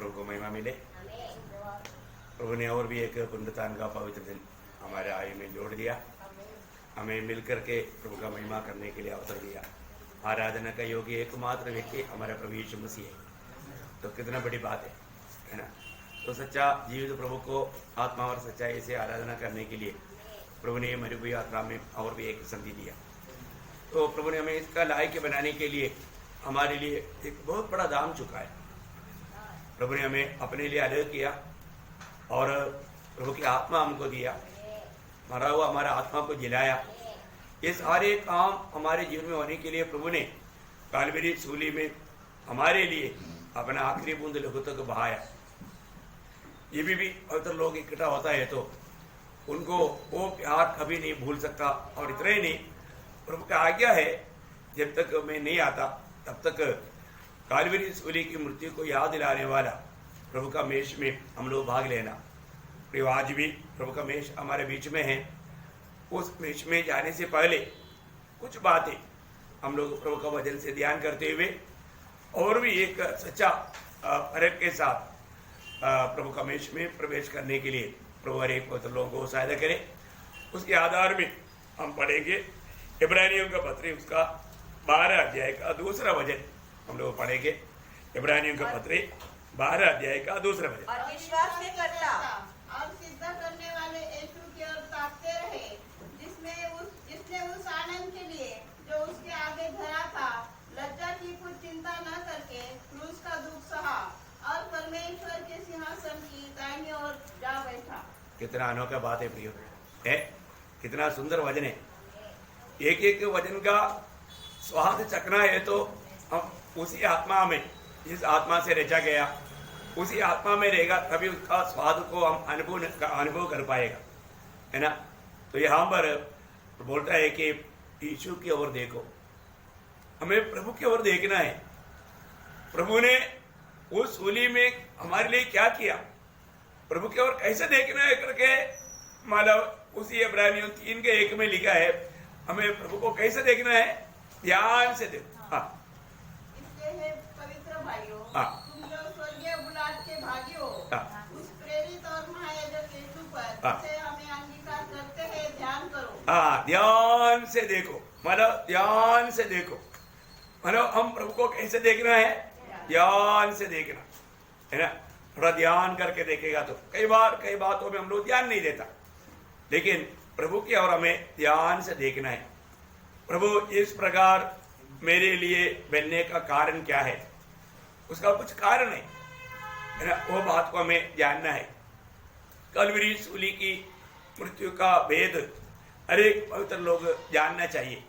प्रभु को महिमा मिले। प्रभु ने और भी एक पुण्यतान का पवित्र दिन हमारे आयु में जोड़ दिया, हमें मिलकर के प्रभु का महिमा करने के लिए अवसर दिया। आराधना का योग्य एकमात्र व्यक्ति हमारा प्रभु यीशु मसीह है, तो कितना बड़ी बात है ना। तो सच्चा जीवित प्रभु को आत्मा और सच्चाई से आराधना करने के लिए प्रभु ने मरुभूमि यात्रा में और भी एक संधि दिया। तो प्रभु ने हमें इसका लायक बनाने के लिए हमारे लिए एक बहुत बड़ा दाम चुकाया। प्रभु ने हमें अपने लिए अलग किया और प्रभु की आत्मा हमको दिया, मरा हुआ हमारा आत्मा को जिलाया। ये सारे काम हमारे जीवन में होने के लिए प्रभु ने कालवरी सूली में हमारे लिए अपना आखिरी बूंद लहू तक बहाया। ये भी अगर लोग इकट्ठा होता है तो उनको वो प्यार कभी नहीं भूल सकता। और इतना ही नहीं, प्रभु का आज्ञा है जब तक मैं नहीं आता तब तक कालवरी सूली की मृत्यु को याद दिलाने वाला प्रभु का मेष में हम लोग भाग लेना। आज भी प्रभु का मेष हमारे बीच में है। उस मेष में जाने से पहले कुछ बातें हम लोग प्रभु का वचन से ध्यान करते हुए और भी एक सच्चा फर्क के साथ प्रभु का मेष में प्रवेश करने के लिए प्रभु हर एक पवित्र लोगों को सहायता करे। उसके आधार में हम पढ़ेंगे इब्रानियों का पत्र, उसका 12 अध्याय का दूसरा वचन हम लोग पढ़ेंगे। इब्रानियों का पत्र 12 अध्याय का दूसरा वचन। और विश्वास में करता और सिद्ध करने वाले यीशु की ओर ताकते रहे, जिसने उस आनंद के लिए जो उसके आगे धरा था लज्जा की कुछ चिंता न करके क्रूस का दुख सहा और परमेश्वर के सिंहासन की दाहिनी ओर जा बैठा। कितना अनोखा बात है प्रियो, है कितना सुंदर वचन है। एक एक वचन का स्वाद चखना है तो हम उसी आत्मा में, जिस आत्मा से रचा गया उसी आत्मा में रहेगा, तभी उसका स्वाद को हम अनुभव कर पाएगा, है ना। तो यहाँ पर बोलता है कि यीशु की ओर देखो, हमें प्रभु की ओर देखना है। प्रभु ने उस सूली में हमारे लिए क्या किया, प्रभु की ओर कैसे देखना है करके मतलब उसी इब्रानियों 3:1 में लिखा है। हमें प्रभु को कैसे देखना है, ध्यान से देखो। हाँ, इसलिए हे पवित्र भाइयों, हाँ, तुम जो स्वर्गीय बुलाहट के भागी हो, हाँ, उस प्रेरित और महायाजक यीशु पर हाँ, जिसे हमें अंगीकार करते हैं ध्यान करो। हाँ, ध्यान से देखो, मतलब ध्यान से देखो, मतलब हम प्रभु को कैसे देखना है, ध्यान से देखना, है ना। थोड़ा ध्यान करके देखेगा तो कई बातों में हम लोग ध्यान नहीं देता, लेकिन प्रभु की ओर हमें ध्यान से देखना है। प्रभु इस प्रकार मेरे लिए बनने का कारण क्या है, उसका कुछ कारण है ना, वो बात को हमें जानना है। कलवरी सूली की मृत्यु का भेद हर एक पवित्र लोग जानना चाहिए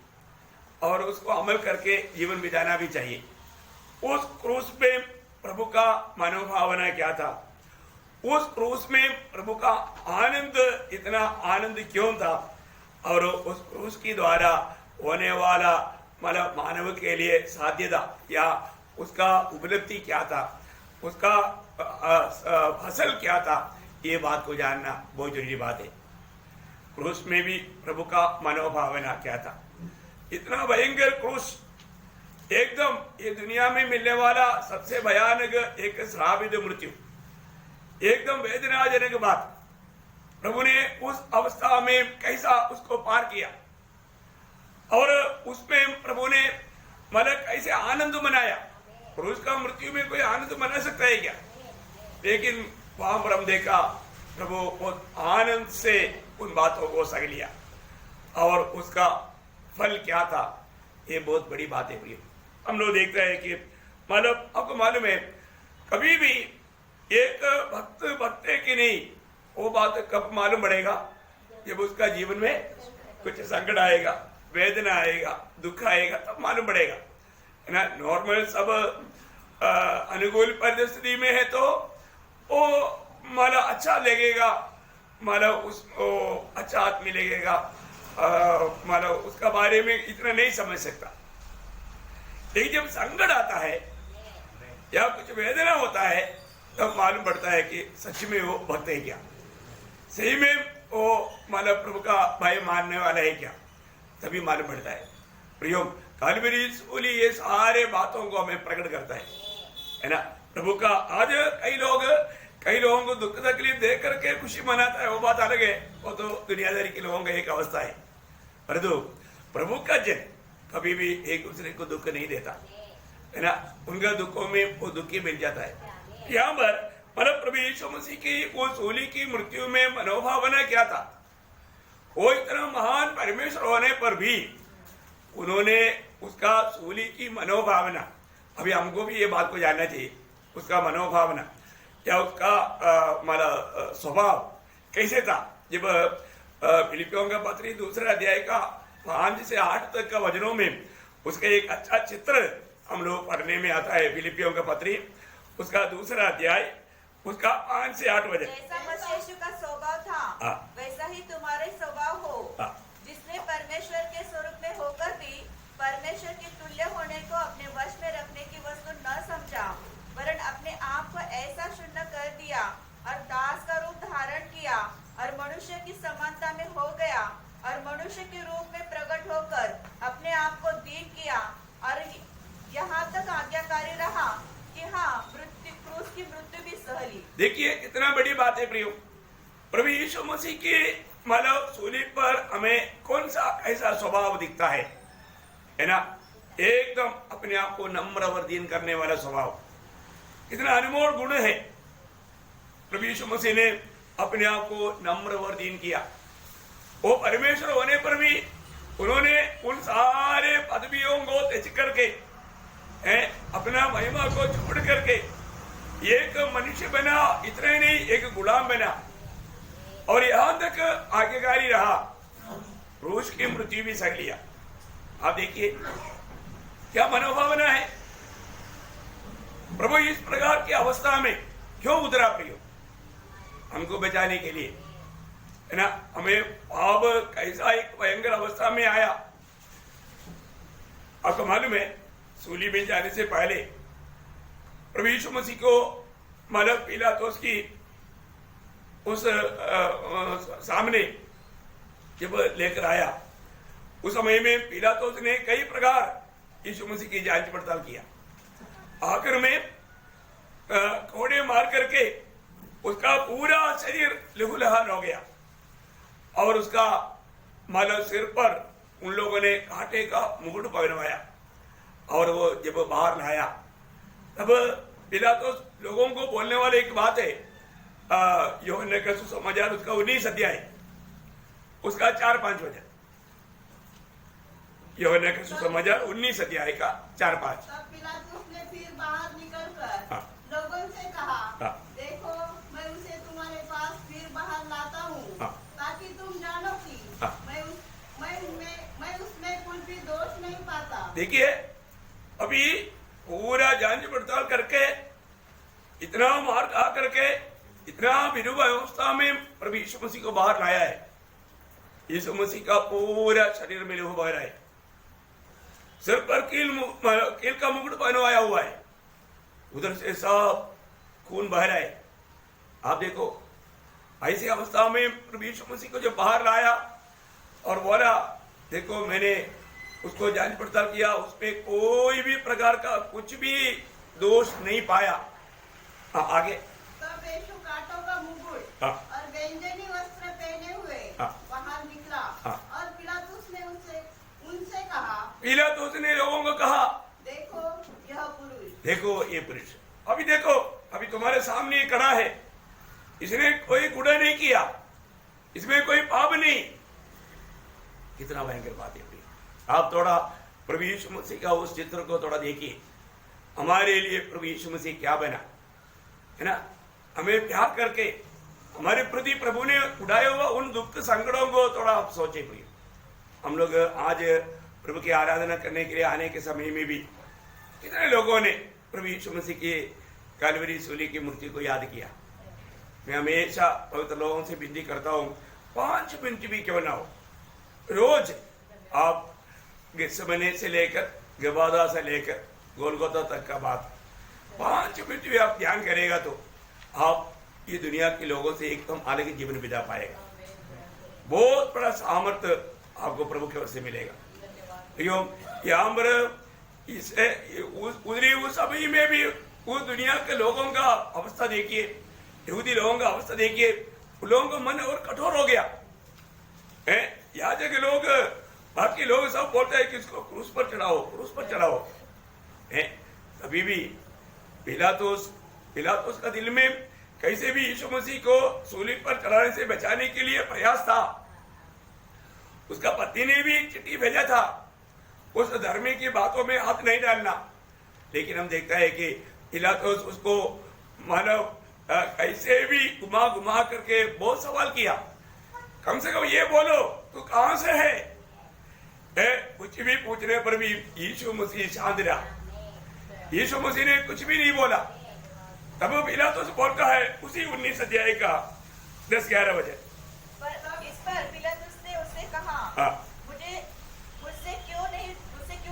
और उसको अमल करके जीवन बिताना भी चाहिए। उस क्रूस पे प्रभु का मनोभावना क्या था, उस क्रूस में प्रभु का आनंद, इतना आनंद क्यों था, और उस क्रूस की द्वारा होने वाला मतलब मानव के लिए साध्यता या उसका उपलब्धि क्या था, उसका फसल क्या था, ये बात को जानना बहुत जरूरी बात है। क्रूस में भी प्रभु का मनोभावना क्या था। इतना भयंकर क्रूस, एकदम ये दुनिया में मिलने वाला सबसे भयानक एक श्रापित मृत्यु, एकदम वेदनाजनक बात। प्रभु ने उस अवस्था में कैसा उसको पार किया और उसमें प्रभु ने मतलब कैसे आनंद मनाया। क्रूस का मृत्यु में कोई आनंद मना सकता है क्या, लेकिन वहां पर हम देखा प्रभु बहुत आनंद से उन बातों को सह लिया और उसका फल क्या था, ये बहुत बड़ी बात है प्रिय। हम लोग देखते हैं कि मतलब आपको मालूम है, कभी भी एक भक्त है कि नहीं, वो बात कब मालूम पड़ेगा, जब उसका जीवन में कुछ संकट आएगा, वेदना आएगा, दुख आएगा, तब मालूम पड़ेगा, है ना। नॉर्मल सब अनुकूल परिस्थिति में है तो वो माला अच्छा लगेगा, माला उसको अच्छा आदमी लगेगा, माला उसका बारे में इतना नहीं समझ सकता। लेकिन जब संकट आता है या कुछ वेदना होता है तब मालूम पड़ता है कि सच में वो भक्त है क्या, सही में वो मतलब प्रभु का भय मानने वाला है क्या, तभी मालूम पड़ता है। प्रियो, कालवरी सूली ये सारे बातों को हमें प्रकट करता है ना। प्रभु का आज कई लोगों को दुख तकलीफ देख करके खुशी मनाता है, वो बात अलग है, वो तो दुनियादारी के लोगों का एक अवस्था है। परंतु प्रभु का जन कभी भी एक दूसरे को दुख नहीं देता है ना, उनका दुखों में वो दुखी मिल जाता है। यहाँ पर मतलब प्रभु यीशु मसीह की वो सूली की मृत्यु में मनोभावना क्या था? वो इतना महान परमेश्वर होने पर भी उन्होंने उसका सूली की मनोभावना, अभी हमको भी ये बात को जानना चाहिए, उसका मनोभावना या उसका मतलब स्वभाव कैसे था। जब फिलिपियों का पत्री दूसरे अध्याय का 5 से 8 तक का वचनों में उसका एक अच्छा चित्र हम लोग पढ़ने में आता है। फिलिपियों का पत्री उसका दूसरा अध्याय उसका 5 से 8 वचन। जैसा मसीह यीशु का स्वभाव था वैसा ही तुम्हारे स्वभाव हो, जिसने परमेश्वर के स्वरूप में होकर भी परमेश्वर के तुल्य होने को अपने वश में रखने की वस्तु न समझा, वरन अपने आप को ऐसा शून्य कर दिया और दास का रूप धारण किया और मनुष्य की समानता में हो गया और मनुष्य के रूप में प्रकट होकर अपने आप को दीन किया और यहाँ तक आज्ञाकारी रहा कि हाँ क्रूस की मृत्यु भी सह ली। देखिए कितना बड़ी बात है प्रियो, प्रभु यीशु मसीह की मानव सूली पर हमें कौन सा ऐसा स्वभाव दिखता है ना, एकदम अपने आप को नम्र और दीन करने वाला स्वभाव, कितना अनमोल गुण है। प्रभु यीशु मसीह ने अपने आप को नम्र और दीन किया। वो परमेश्वर होने पर भी उन्होंने उन सारे पदवियों को त्याग करके अपना महिमा को छोड़ करके एक मनुष्य बना, इतना ही नहीं एक गुलाम बना और यहां तक आज्ञाकारी रहा, क्रूस की मृत्यु भी सह लिया। आप देखिए क्या मनोभावना है। प्रभु इस प्रकार की अवस्था में क्यों उतरा प्रियो? हमको बचाने के लिए है ना। हमें पाप कैसा एक भयंकर अवस्था में आया। आपको मालूम है सूली में जाने से पहले प्रभु यीशु मसीह को मतलब पिलातुस की उस सामने जब लेकर आया, उस समय में पिलातुस ने कई प्रकार यीशु मसीह की जांच पड़ताल किया। आखिर में कोड़े मार करके उसका पूरा शरीर लहूलुहान हो गया और उसका मतलब सिर पर उन लोगों ने कांटे का मुकुट पहनवाया और वो जब बाहर लाया तब पिलातुस लोगों को बोलने वाले एक बात है, यूहन्ना का सुसमाचार उसका 19 अध्याय उसका 4-5 वचन। यूहन्ना का सुसमाचार 19 अध्याय का 4-5। तब पिलातुस ने फिर बाहर निकलकर लोगों से कहा, देखो मैं उसे तुम्हारे पास फिर बाहर लाता हूँ ताकि तुम जानो कि मैं उसमें कुछ भी दोष नहीं पाता। देखिए अभी पूरा जांच पड़ताल करके इतना मार खा करके इतना विरूप अवस्था में प्रभु यीशु मसीह को बाहर लाया है। यीशु मसीह का पूरा शरीर में लहू बह रहा है, सिर पर कील का मुकुट पहनवाया हुआ है, उधर से सब खून बह रहा है। आप देखो ऐसी अवस्था में प्रभु यीशु मसीह को जो बाहर लाया और बोला, देखो मैंने उसको जांच पड़ताल किया, उसमें कोई भी प्रकार का कुछ भी दोष नहीं पाया। आगे तब यीशु कांटों का मुकुट और व्यंजनी वस्त्र पहने हुए बाहर निकला और पिलातुस ने उनसे कहा, पिलातुस ने लोगों को कहा, देखो यह पुरुष, देखो ये पुरुष, अभी देखो अभी तुम्हारे सामने खड़ा है, इसने कोई गुनाह नहीं किया, इसमें कोई पाप नहीं। कितना भयंकर बात है। आप थोड़ा प्रभु यीशु मसीह का उस चित्र को थोड़ा देखिए, हमारे लिए प्रभु यीशु मसीह क्या बना है ना। हमें प्यार करके हमारे प्रति प्रभु ने उठाए हुआ उन दुख संकटों को थोड़ा आप सोचे प्रिय। हम लोग आज प्रभु की आराधना करने के लिए आने के समय में भी कितने लोगों ने प्रभु यीशु मसीह की कलवरी सूली की मूर्ति को याद किया। मैं हमेशा पवित्र लोगों से विनती करता हूँ, 5 मिनट भी क्यों ना हो, रोज आप गेत्सेमने से लेकर गबादा से लेकर गोलगोथा तक का बात 5 मिनट भी आप ध्यान करेगा तो आप ये दुनिया के लोगों से एकदम अलग जीवन बिता पाएगा। बहुत बड़ा सामर्थ्य आपको प्रभु की ओर से मिलेगा। यहाँ पर उस अभी में भी वो दुनिया के लोगों का अवस्था देखिए, यहूदी लोगों का अवस्था देखिए, उन लोगों का मन और कठोर हो गया है। याजक के लोग, बाकी लोग सब बोलते हैं कि इसको क्रूस पर चढ़ाओ, क्रूस पर चढ़ाओ है। अभी भी पिलातुस का दिल में कैसे भी यीशु मसीह को सूली पर चढ़ाने से बचाने के लिए प्रयास था। उसका पति ने भी चिट्ठी भेजा था उस धर्मी की बातों में हाथ नहीं डालना, लेकिन हम देखता है कि पिलातुस उसको मानव कैसे भी घुमा घुमा करके बहुत सवाल किया। कम से कम ये बोलो तू कहां से है? कुछ भी पूछने पर भी यीशु मसीह शांत रहा। यीशु मसीह ने कुछ भी नहीं बोला। तब पिलातुस बोलता है उसी 19 अध्याय का 10-11 बजे, इस पर पिलातुस ने उससे कहा, मुझसे क्यों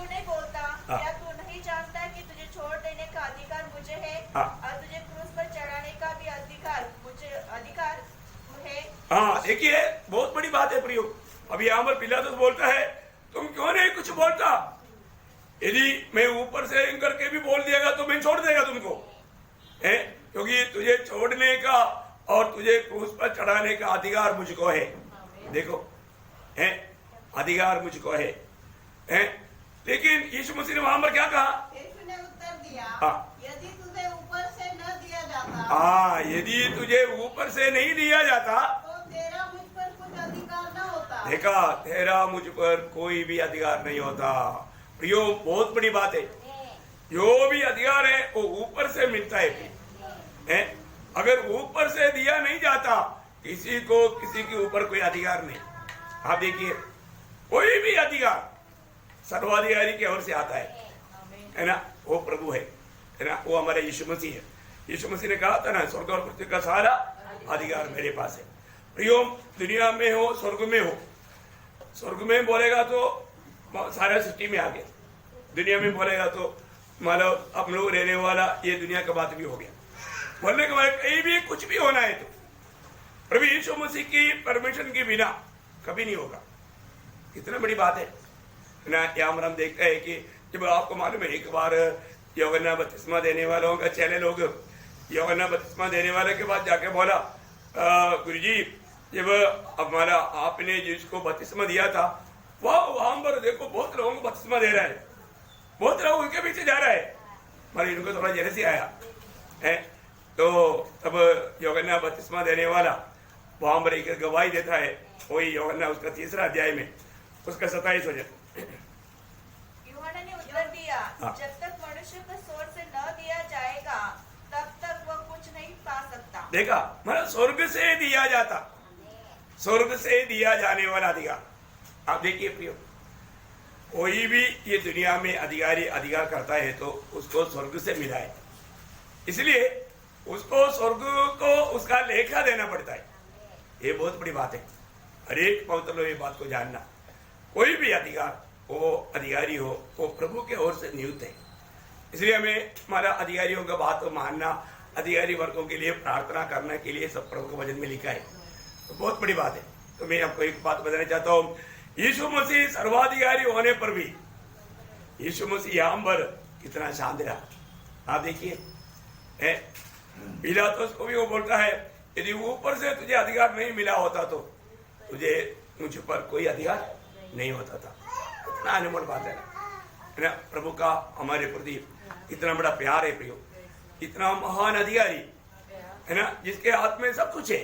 नहीं बोलता? क्या तू नहीं जानता कि तुझे छोड़ देने का अधिकार मुझे है और तुझे क्रूस पर चढ़ाने का भी अधिकार है? हाँ, देखिए बहुत बड़ी बात है प्रियो। अभी यहाँ पर पिलातुस बोलता है तुम क्यों नहीं कुछ बोलता? यदि मैं ऊपर से करके भी बोल दिएगा तो मैं छोड़ देगा तुमको है, क्योंकि तुझे छोड़ने का और तुझे क्रूस पर चढ़ाने का अधिकार मुझको है। देखो है, अधिकार मुझको है। लेकिन यीशु मसीह ने वहां पर क्या कहा? यीशु ने उत्तर दिया, हाँ, यदि तुझे ऊपर से न दिया जाता, हाँ, यदि तुझे ऊपर से नहीं दिया जाता तो तेरा मुझ पर कुछ अधिकार न होता। देखा, तेरा मुझ पर कोई भी अधिकार नहीं होता। प्रियो बहुत बड़ी बात है, जो भी अधिकार है वो ऊपर से मिलता है। अगर ऊपर से दिया नहीं जाता किसी को, किसी के ऊपर कोई अधिकार नहीं। आप देखिए कोई भी अधिकार सर्वाधिकारी की ओर से आता है ना, वो प्रभु है ना, वो हमारे यीशु मसीह है। यीशु मसीह ने कहा था ना, स्वर्ग और पृथ्वी का सारा अधिकार मेरे पास है। प्रियो दुनिया में हो स्वर्ग में हो, स्वर्ग में बोलेगा तो सारा सृष्टि में आ गया, दुनिया में बोलेगा तो मतलब हम लोग रहने वाला ये दुनिया का बात भी हो गया। बोलने के बाद कहीं भी कुछ भी होना है तो प्रभु यीशु मसीह की परमिशन के बिना कभी नहीं होगा। कितना बड़ी बात है ना। यहाँ पर हम देखते हैं कि जब आपको मालूम है एक बार यूहन्ना बपतिस्मा देने वालों का चेले लोग यूहन्ना बपतिस्मा देने वाले के बाद जाके बोला, गुरुजी जब हमारा आपने जिसको बपतिस्मा दिया था वहां पर देखो बहुत लोगों को बपतिस्मा दे रहा है, बहुत लोग उनके पीछे जा रहा है। मगर इनको थोड़ा जेलसी आया है। तो तब यूहन्ना बपतिस्मा देने वाला वहां पर एक गवाही देता है, वही यूहन्ना उसका 3 अध्याय में उसका 27 वचन। यूहन्ना ने उत्तर दिया, जब तक मनुष्य को स्वर्ग से न दिया जाएगा तब तक वह कुछ नहीं पा सकता। देखा, मतलब स्वर्ग से दिया जाता, स्वर्ग से दिया जाने वाला अधिकार। आप देखिए प्रियो, कोई भी ये दुनिया में अधिकार करता है तो उसको स्वर्ग से मिला है, इसलिए उसको स्वर्ग को उसका लेखा देना पड़ता है। ये बहुत बड़ी बात है। हर एक पवित्र लोग ये बात को जानना, कोई भी अधिकार वो अधिकारी हो वो प्रभु के ओर से नियुक्त है। इसलिए हमें हमारा अधिकारियों का बात को मानना, अधिकारी वर्गों के लिए प्रार्थना करने के लिए सब प्रभु के वचन में लिखा है, तो बहुत बड़ी बात है। तो मैं आपको एक बात बताना चाहता हूँ, यीशु मसीह सर्वाधिकारी होने पर भी यीशु मसीह यहाँ पर कितना शांत रहा। आप देखिए पिलातुस को भी वो बोलता है, यदि ऊपर से तुझे अधिकार नहीं मिला होता तो तुझे मुझ पर कोई अधिकार नहीं होता था। कितना अनमोल बात है ना। प्रभु का हमारे प्रति कितना बड़ा प्यार है प्रियो, इतना महान अधिकारी है ना, जिसके हाथ में सब कुछ है,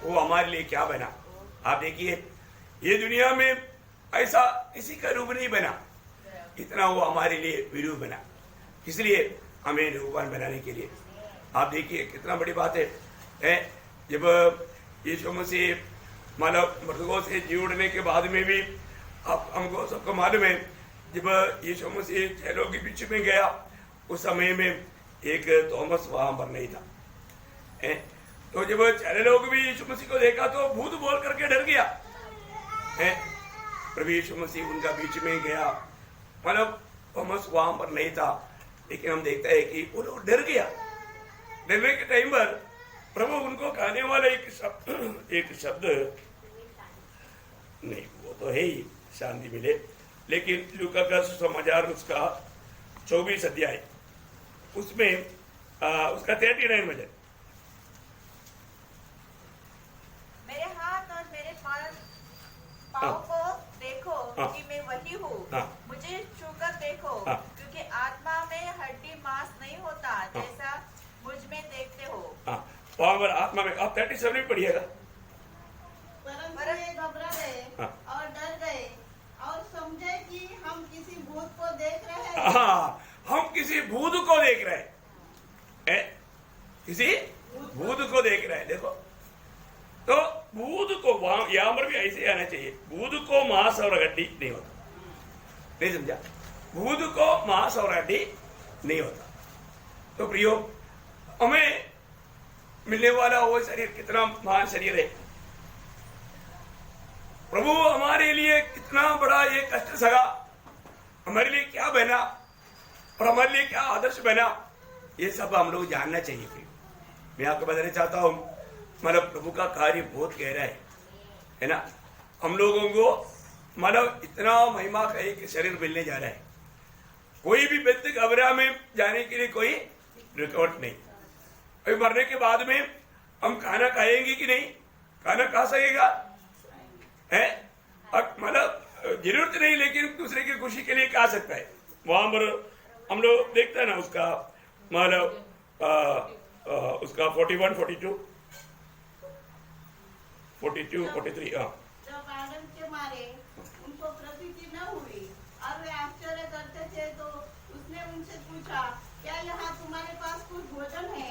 वो हमारे लिए क्या बना। आप देखिए ये दुनिया में ऐसा किसी का रूप नहीं बना, इतना वो हमारे लिए विरूप बना, इसलिए हमें रूपवान बनाने के लिए। आप देखिए कितना बड़ी बात है। जब यीशु मसीह मानव मृतकों से जी उठने के बाद में भी आप हमको सबको मालूम है, जब यीशु मसीह चेलों के बीच में गया उस समय में एक थॉमस वहां पर नहीं था। तो जब चेले लोग भी यीशु मसीह को देखा तो भूत बोल करके डर गया। प्रभु यीशु मसीह उनका बीच में गया, मतलब थॉमस वहां पर नहीं था, लेकिन हम देखते हैं कि वो लोग डर गया। डरने के टाइम पर प्रभु उनको कहने वाला एक शब्द नहीं, वो तो है ही शांति मिले, लेकिन लूका का सुसमाचार उसका 24 अध्याय उसमें उसका 39 में जाए। मेरे हाथ और मेरे पाँव को देखो कि मैं वही हूँ। मुझे छूकर देखो क्योंकि आत्मा में हड्डी मांस नहीं होता जैसा मुझ में देखते हो। पाँव और आत्मा में। आप 37 में पढ़िएगा। परंतु वे घबरा गए और डर गए और समझे कि हम किसी भूत को देख रहे हैं। हम किसी भूत को देख रहे हैं, किसी भूत को देख रहे हैं। देखो तो भूत को वहां यहां पर भी ऐसे आना चाहिए। भूत को मांस और हड्डी नहीं होता, नहीं समझा? भूत को मांस और हड्डी नहीं होता। तो प्रियो, हमें मिलने वाला वो शरीर कितना महान शरीर है। प्रभु हमारे लिए कितना बड़ा ये कष्ट सगा, हमारे लिए क्या बना और हमारे लिए क्या आदर्श बना, ये सब हम लोग जानना चाहिए। मैं आपको बताना चाहता हूँ, मतलब प्रभु का कार्य बहुत गहरा है ना। हम लोगों को मतलब इतना महिमा का एक शरीर मिलने जा रहा है। कोई भी व्यक्ति कब्र में जाने के लिए कोई रिकॉर्ड नहीं। अभी मरने के बाद में हम खाना खाएंगे कि नहीं? खाना खा सकेगा है? अब मतलब जरूरत नहीं, लेकिन दूसरे की खुशी के लिए खा सकता है। वहां पर हम लोग देखते हैं ना उसका मतलब उसका 41, 42, 43। जब आनंद के मारे उनको प्रतीति न हुई और वे आश्चर्य करते थे, तो उसने उनसे पूछा, क्या यहाँ तुम्हारे पास कुछ भोजन है?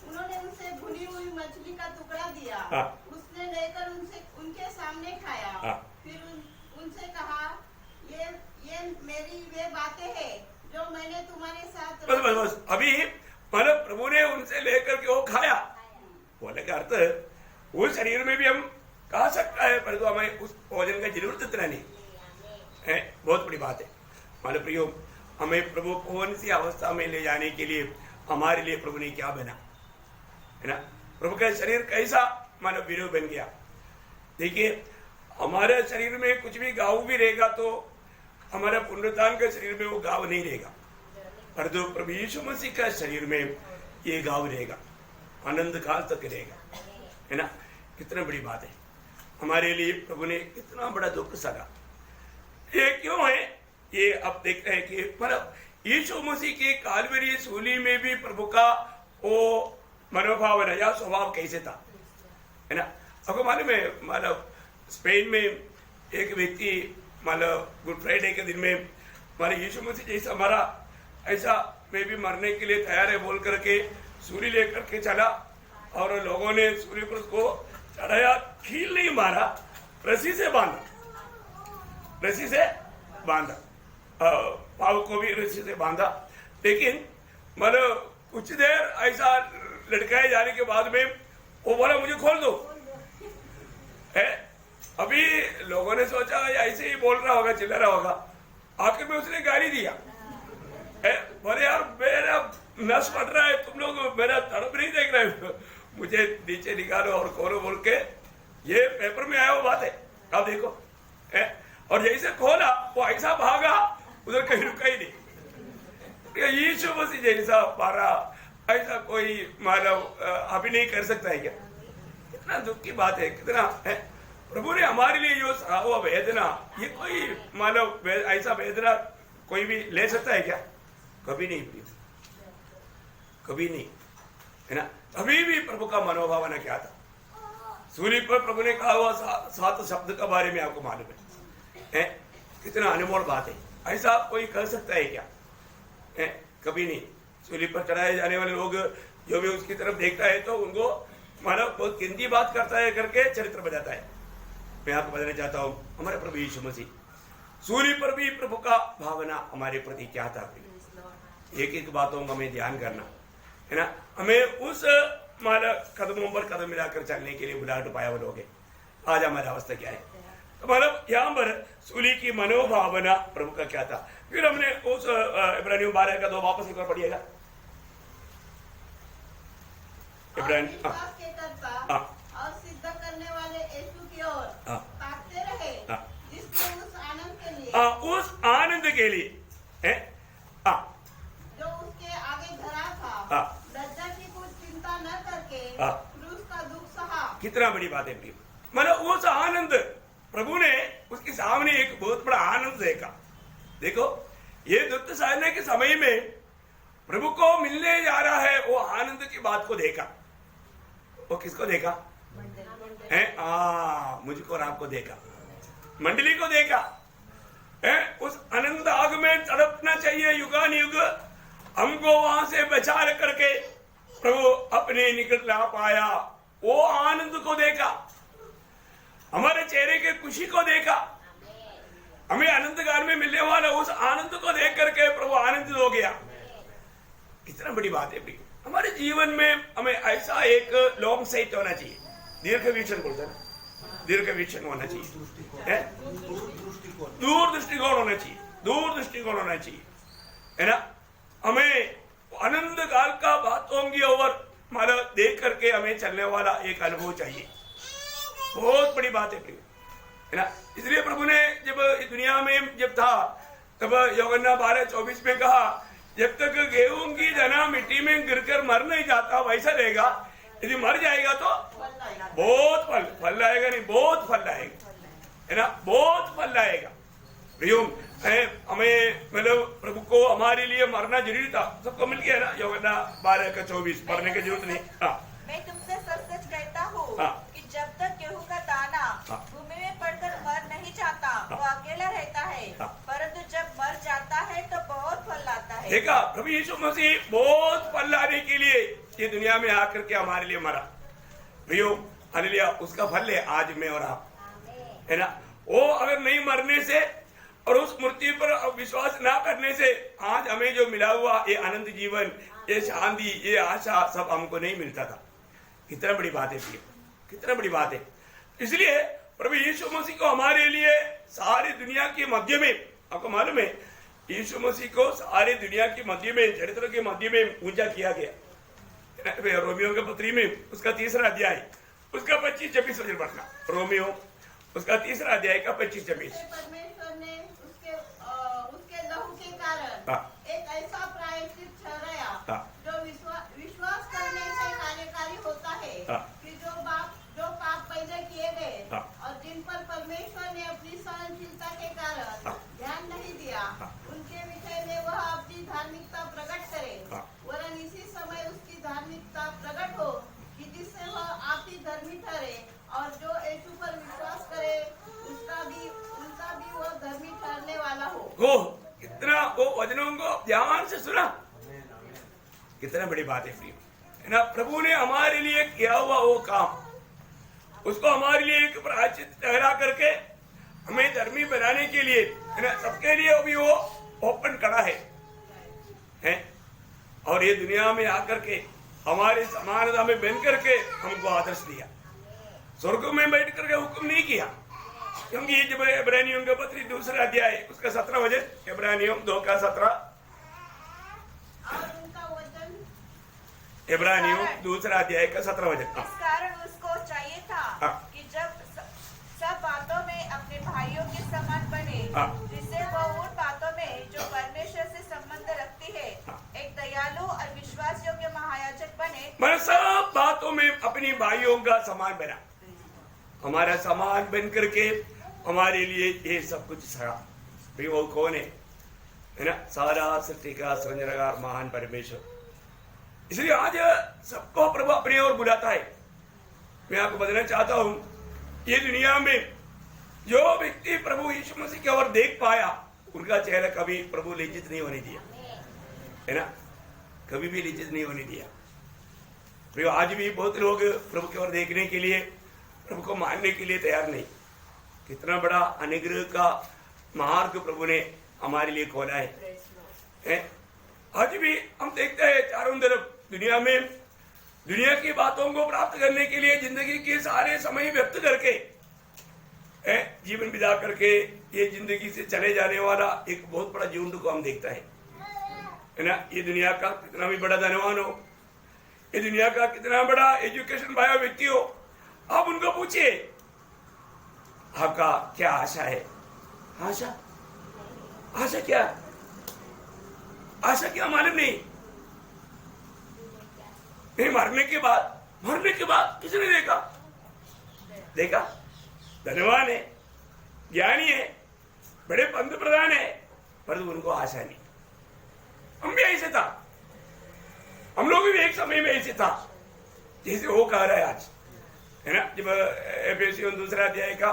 उन्होंने उनसे भुनी हुई मछली का टुकड़ा दिया। उसने लेकर उनके सामने खाया। फिर उनसे कहा, ये मेरी वे बातें हैं जो मैंने तुम्हारे साथ। बस अभी मतलब प्रभु ने उनसे लेकर के वो खाया, बोले का अर्थ वो शरीर में भी हम खा सकता है, परंतु हमें उस भोजन का जरूरत इतना नहीं है। बहुत बड़ी बात है। मतलब प्रियो, हमें प्रभु कौन सी अवस्था में ले जाने के लिए हमारे लिए प्रभु ने क्या बना है ना। प्रभु का शरीर कैसा मानव विरोध बन गया। देखिए, हमारे शरीर में कुछ भी घाव भी रहेगा तो हमारा पुनरुत्थान का शरीर में वो घाव नहीं रहेगा, पर जो प्रभु यीशु मसीह का शरीर में ये घाव रहेगा, आनंद काल तक रहेगा, है ना। कितना बड़ी बात है। हमारे लिए प्रभु ने कितना बड़ा दुख सगा। ये क्यों है? ये अब देखते हैं कि मतलब यीशु मसीह की कालवरी सूली में भी प्रभु का वो मनोभाव या स्वभाव कैसे था, है ना। आपको मालूम है, मतलब स्पेन में एक व्यक्ति मतलब गुड फ्राइडे के दिन में हमारे यीशु मसीह जैसा मरा, ऐसा मैं भी मरने के लिए तैयार है बोल करके सूली लेकर के चला, और लोगों ने सूली पर उसको चढ़ाया, कील नहीं मारा, रस्सी से बांधा, पाव को भी रस्सी से बांधा। लेकिन मतलब कुछ देर ऐसा लटकाए जाने के बाद में वो बोला, मुझे खोल दो है। अभी लोगों ने सोचा ऐसे ही बोल रहा होगा, चिल्ला रहा होगा। आखिर में उसने गाली दिया, बोले यार मेरा नस फट रहा है, तुम लोग मेरा तड़प नहीं देख रहे हो, मुझे नीचे निकालो और खोलो बोल के ये पेपर में आया वो बात है। अब देखो और जैसे खोला वो ऐसा भागा, उधर कहीं रुका ही नहीं। यीशु मसीह जैसा मारा ऐसा कोई मानव अभी नहीं कर सकता है क्या? कितना दुख की बात है, कितना है। प्रभु ने हमारे लिए जो सहा हुआ वेदना, ये कोई मानव ऐसा वेदना कोई भी ले सकता है क्या? कभी नहीं, कभी नहीं, है ना। अभी भी प्रभु का मनोभावना क्या था? सूली पर प्रभु ने कहा हुआ 7 शब्द के बारे में आपको मालूम है? कितना अनमोल बात है। ऐसा कोई कर सकता है क्या? कभी नहीं। सूली पर चढ़ाए जाने वाले लोग जो भी उसकी तरफ देखता है तो उनको मानव बहुत गिनती बात करता है करके चरित्र बताता है। मैं आपको बताना चाहता हूँ, हमारे प्रभु यीशु मसीह सूली पर भी प्रभु का भावना हमारे प्रति क्या था। एक एक बातों का हमें ध्यान करना है ना। हमें उस कदमों पर कदम मिलाकर चलने के लिए बुलाहट पाया वो लोग। आज हमारी अवस्था क्या है? तो मतलब यहाँ पर सूली की मनोभावना प्रभु का क्या था। फिर हमने उस इब्रानियों 12 का 2 वापस एक बार पढ़िएगा। इब्रानियों और सिद्ध करने वाले यीशु की ओर ताकते रहे, जिसने उस आनंद के लिए जो उसके आगे धरा था, क्रूस का दुख सहा। कितना बड़ी बात है प्रिय। मतलब उस आनंद प्रभु ने उसके सामने एक बहुत बड़ा आनंद देखा। देखो ये दुष्ट सहने के समय में प्रभु को मिलने जा रहा है, वो आनंद की बात को देखा। वो किसको देखा है? मुझको और आपको देखा, मंडली को देखा है। उस आनंद आग में तड़पना चाहिए युगान युग। हमको वहां से बचा करके प्रभु अपने निकट ला पाया। वो आनंद को देखा, हमारे चेहरे के खुशी को देखा, हमें आनंद गान में मिलने वाला उस आनंद को देख करके प्रभु आनंदित हो गया। कितना बड़ी बात है प्रिय। हमारे जीवन में हमें ऐसा एक लॉन्ग साइट होना चाहिए, दीर्घ वीक्षण बोलते हैं, दीर्घ वीक्षण होना चाहिए, दूर दृष्टिकोण होना चाहिए, दूर दृष्टिकोण होना चाहिए, है ना। हमें आनंद काल का बात होंगी और हमारा देख करके हमें चलने वाला एक अनुभव चाहिए। बहुत बड़ी बात है प्रिय, है ना। इसलिए प्रभु ने जब दुनिया में जब था तब यूहन्ना 12:24 में कहा, जब तक गेहूं की दाना मिट्टी में गिरकर मर नहीं जाता वैसा रहेगा, यदि मर जाएगा तो बहुत फल लाएगा, नहीं बहुत फल लाएगा, है ना, बहुत फल लाएगा। हमें मतलब प्रभु को हमारे लिए मरना जरूरी था, सबको मिल गया ना। यूहन्ना 12:24 मरने की जरूरत नहीं। मैं तुमसे सच सच कहता हूँ कि जब तक गेहूं का दाना भूमि में पड़कर मर नहीं जाता वो अकेला रहता है, परंतु जब मर जाता है तो बहुत फल लाता है। देखा, प्रभु यीशु मसीह बहुत फल लाने के लिए ये दुनिया में आकर के हमारे लिए मरा। भैया हालेलुया, उसका फल है आज मैं और आप, है ना। वो अगर नहीं मरने से और उस मूर्ति पर विश्वास ना करने से आज हमें जो मिला हुआ ये आनंद जीवन, ये शांति, ये आशा सब हमको नहीं मिलता था। कितना बड़ी बात है प्रिय, कितना बड़ी बात है। इसलिए प्रभु यीशु मसीह को हमारे लिए सारी दुनिया के मध्य में, आपको मालूम है यीशु मसीह को सारी दुनिया के मध्य में, चरित्र के मध्य में ऊंचा किया गया। रोमियो के पत्री में उसका 3रा अध्याय उसका 25-26 वचन पढ़ना। रोमियो उसका 3रा अध्याय का 25-26। परमेश्वर ने उसके लहू के कारण एक ऐसा प्रायश्चित ठहराया जो विश्वास करने से कार्यकारी होता है कि जो पाप पहले किए गए और जिन पर परमेश्वर ने अपनी सहनशीलता के कारण ध्यान नहीं दिया, उनके विषय में वह अपनी धार्मिकता प्रकट करे, वरन इसी समय उसकी धार्मिकता प्रकट हो कि जिससे वह आप ही धर्मी ठहरे और जो यीशु पर विश्वास करे उनका भी वह धर्मी ठहरने वाला हो। कितना वो वचनों को ध्यान से सुना, कितना बड़ी बात है प्रिय, है ना। प्रभु ने हमारे लिए किया हुआ वो काम, उसको हमारे लिए एक प्रायश्चित ठहरा करके हमें धर्मी बनाने के लिए, है ना, सबके लिए अभी वो ओपन खड़ा है। और ये दुनिया में आकर के हमारे समानता में बन करके हमको आदर्श दिया, स्वर्ग में बैठ करके हुक्म नहीं किया। क्योंकि ये जब इब्रानियों के पत्री 2रा अध्याय उसका 17 वचन, इब्रानियों 2:17, इब्रानियों 2रा अध्याय का 17 वचन। इस कारण उसको चाहिए था कि जब सब बातों में अपने भाइयों के समान बने, जिससे वह उन बातों में जो परमेश्वर से संबंध रखती है एक दयालु और विश्वास योग्य महायाजक बने। मैं सब बातों में अपनी भाइयों का समान बना, हमारा समान बन करके हमारे लिए ये सब कुछ सड़ा। भाई वो कौन है ना, सारा सृष्टि का सृजनहार महान परमेश्वर। इसलिए आज सबको प्रभु अपनी ओर बुलाता है। मैं आपको बताना चाहता हूं, ये दुनिया में जो व्यक्ति प्रभु यीशु मसीह की ओर देख पाया, उनका चेहरा कभी प्रभु लज्जित नहीं होने दिया, है ना, कभी भी लज्जित नहीं होने दिया। प्रभु आज भी बहुत लोग प्रभु की ओर देखने के लिए, प्रभु को मानने के लिए तैयार नहीं। कितना बड़ा अनुग्रह का मार्ग प्रभु ने हमारे लिए खोला है। आज भी हम देखते हैं चारों तरफ दुनिया में, दुनिया की बातों को प्राप्त करने के लिए जिंदगी के सारे समय व्यक्त करके, जीवन बिता करके ये जिंदगी से चले जाने वाला एक बहुत बड़ा झुंड को हम देखता है ना। ये दुनिया का कितना भी बड़ा धनवान हो, ये दुनिया का कितना बड़ा एजुकेशन पाया व्यक्ति हो, आप उनको पूछिए आपका क्या आशा है। आशा आशा क्या, आशा क्या मालूम नहीं। मरने के बाद मरने के बाद किसने देखा? देखा, धनवान है, ज्ञानी है, बड़े पंत प्रधान है, पर उनको आशा नहीं। हम भी ऐसे था, हम लोग भी एक समय में ऐसे था, जैसे वो कह रहा है आज, है ना? जब एफएसी दूसरा अध्याय का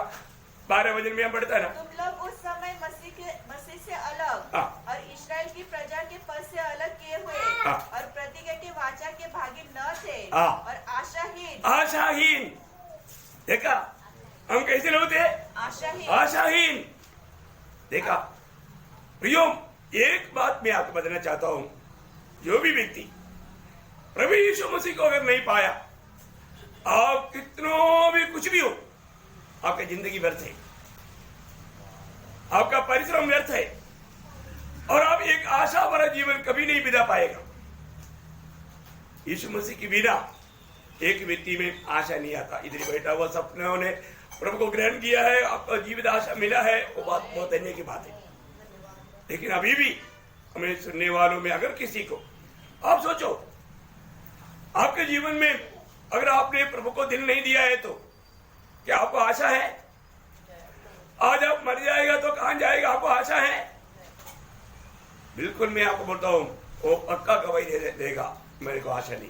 12 वचन में हम पढ़ता है ना, तुम लोग उस समय मसीह से अलग और इस्राएल की प्रजा के पद से अलग किए हुए और प्रतिज्ञा की वाचा के भागी न थे और आशाहीन। देखा, हम कैसे लोग थे? आशाहीन। देखा प्रियो, एक बात मैं आपको बताना चाहता हूं, जो भी व्यक्ति प्रभु यीशु मसीह को अगर नहीं पाया, आप कितनों भी कुछ भी हो, आपकी जिंदगी व्यर्थ है, आपका परिश्रम व्यर्थ है, और आप एक आशा भरा जीवन कभी नहीं बिता पाएगा। यीशु मसीह की बिना एक व्यक्ति में आशा नहीं आता। इधर बैठा हुआ सपनों ने प्रभु को ग्रहण किया है, आपको जीवित आशा मिला है, वो बात बहुत धन्य की बात है। लेकिन अभी भी हमें सुनने वालों में अगर किसी को, आप सोचो, आपके जीवन में अगर आपने प्रभु को दिल नहीं दिया है, तो क्या आपको आशा है? आज आप मर जाएगा तो कहां जाएगा? आपको आशा है? बिल्कुल, मैं आपको बोलता हूं, वो पक्का गवाही देगा, मेरे को आशा नहीं,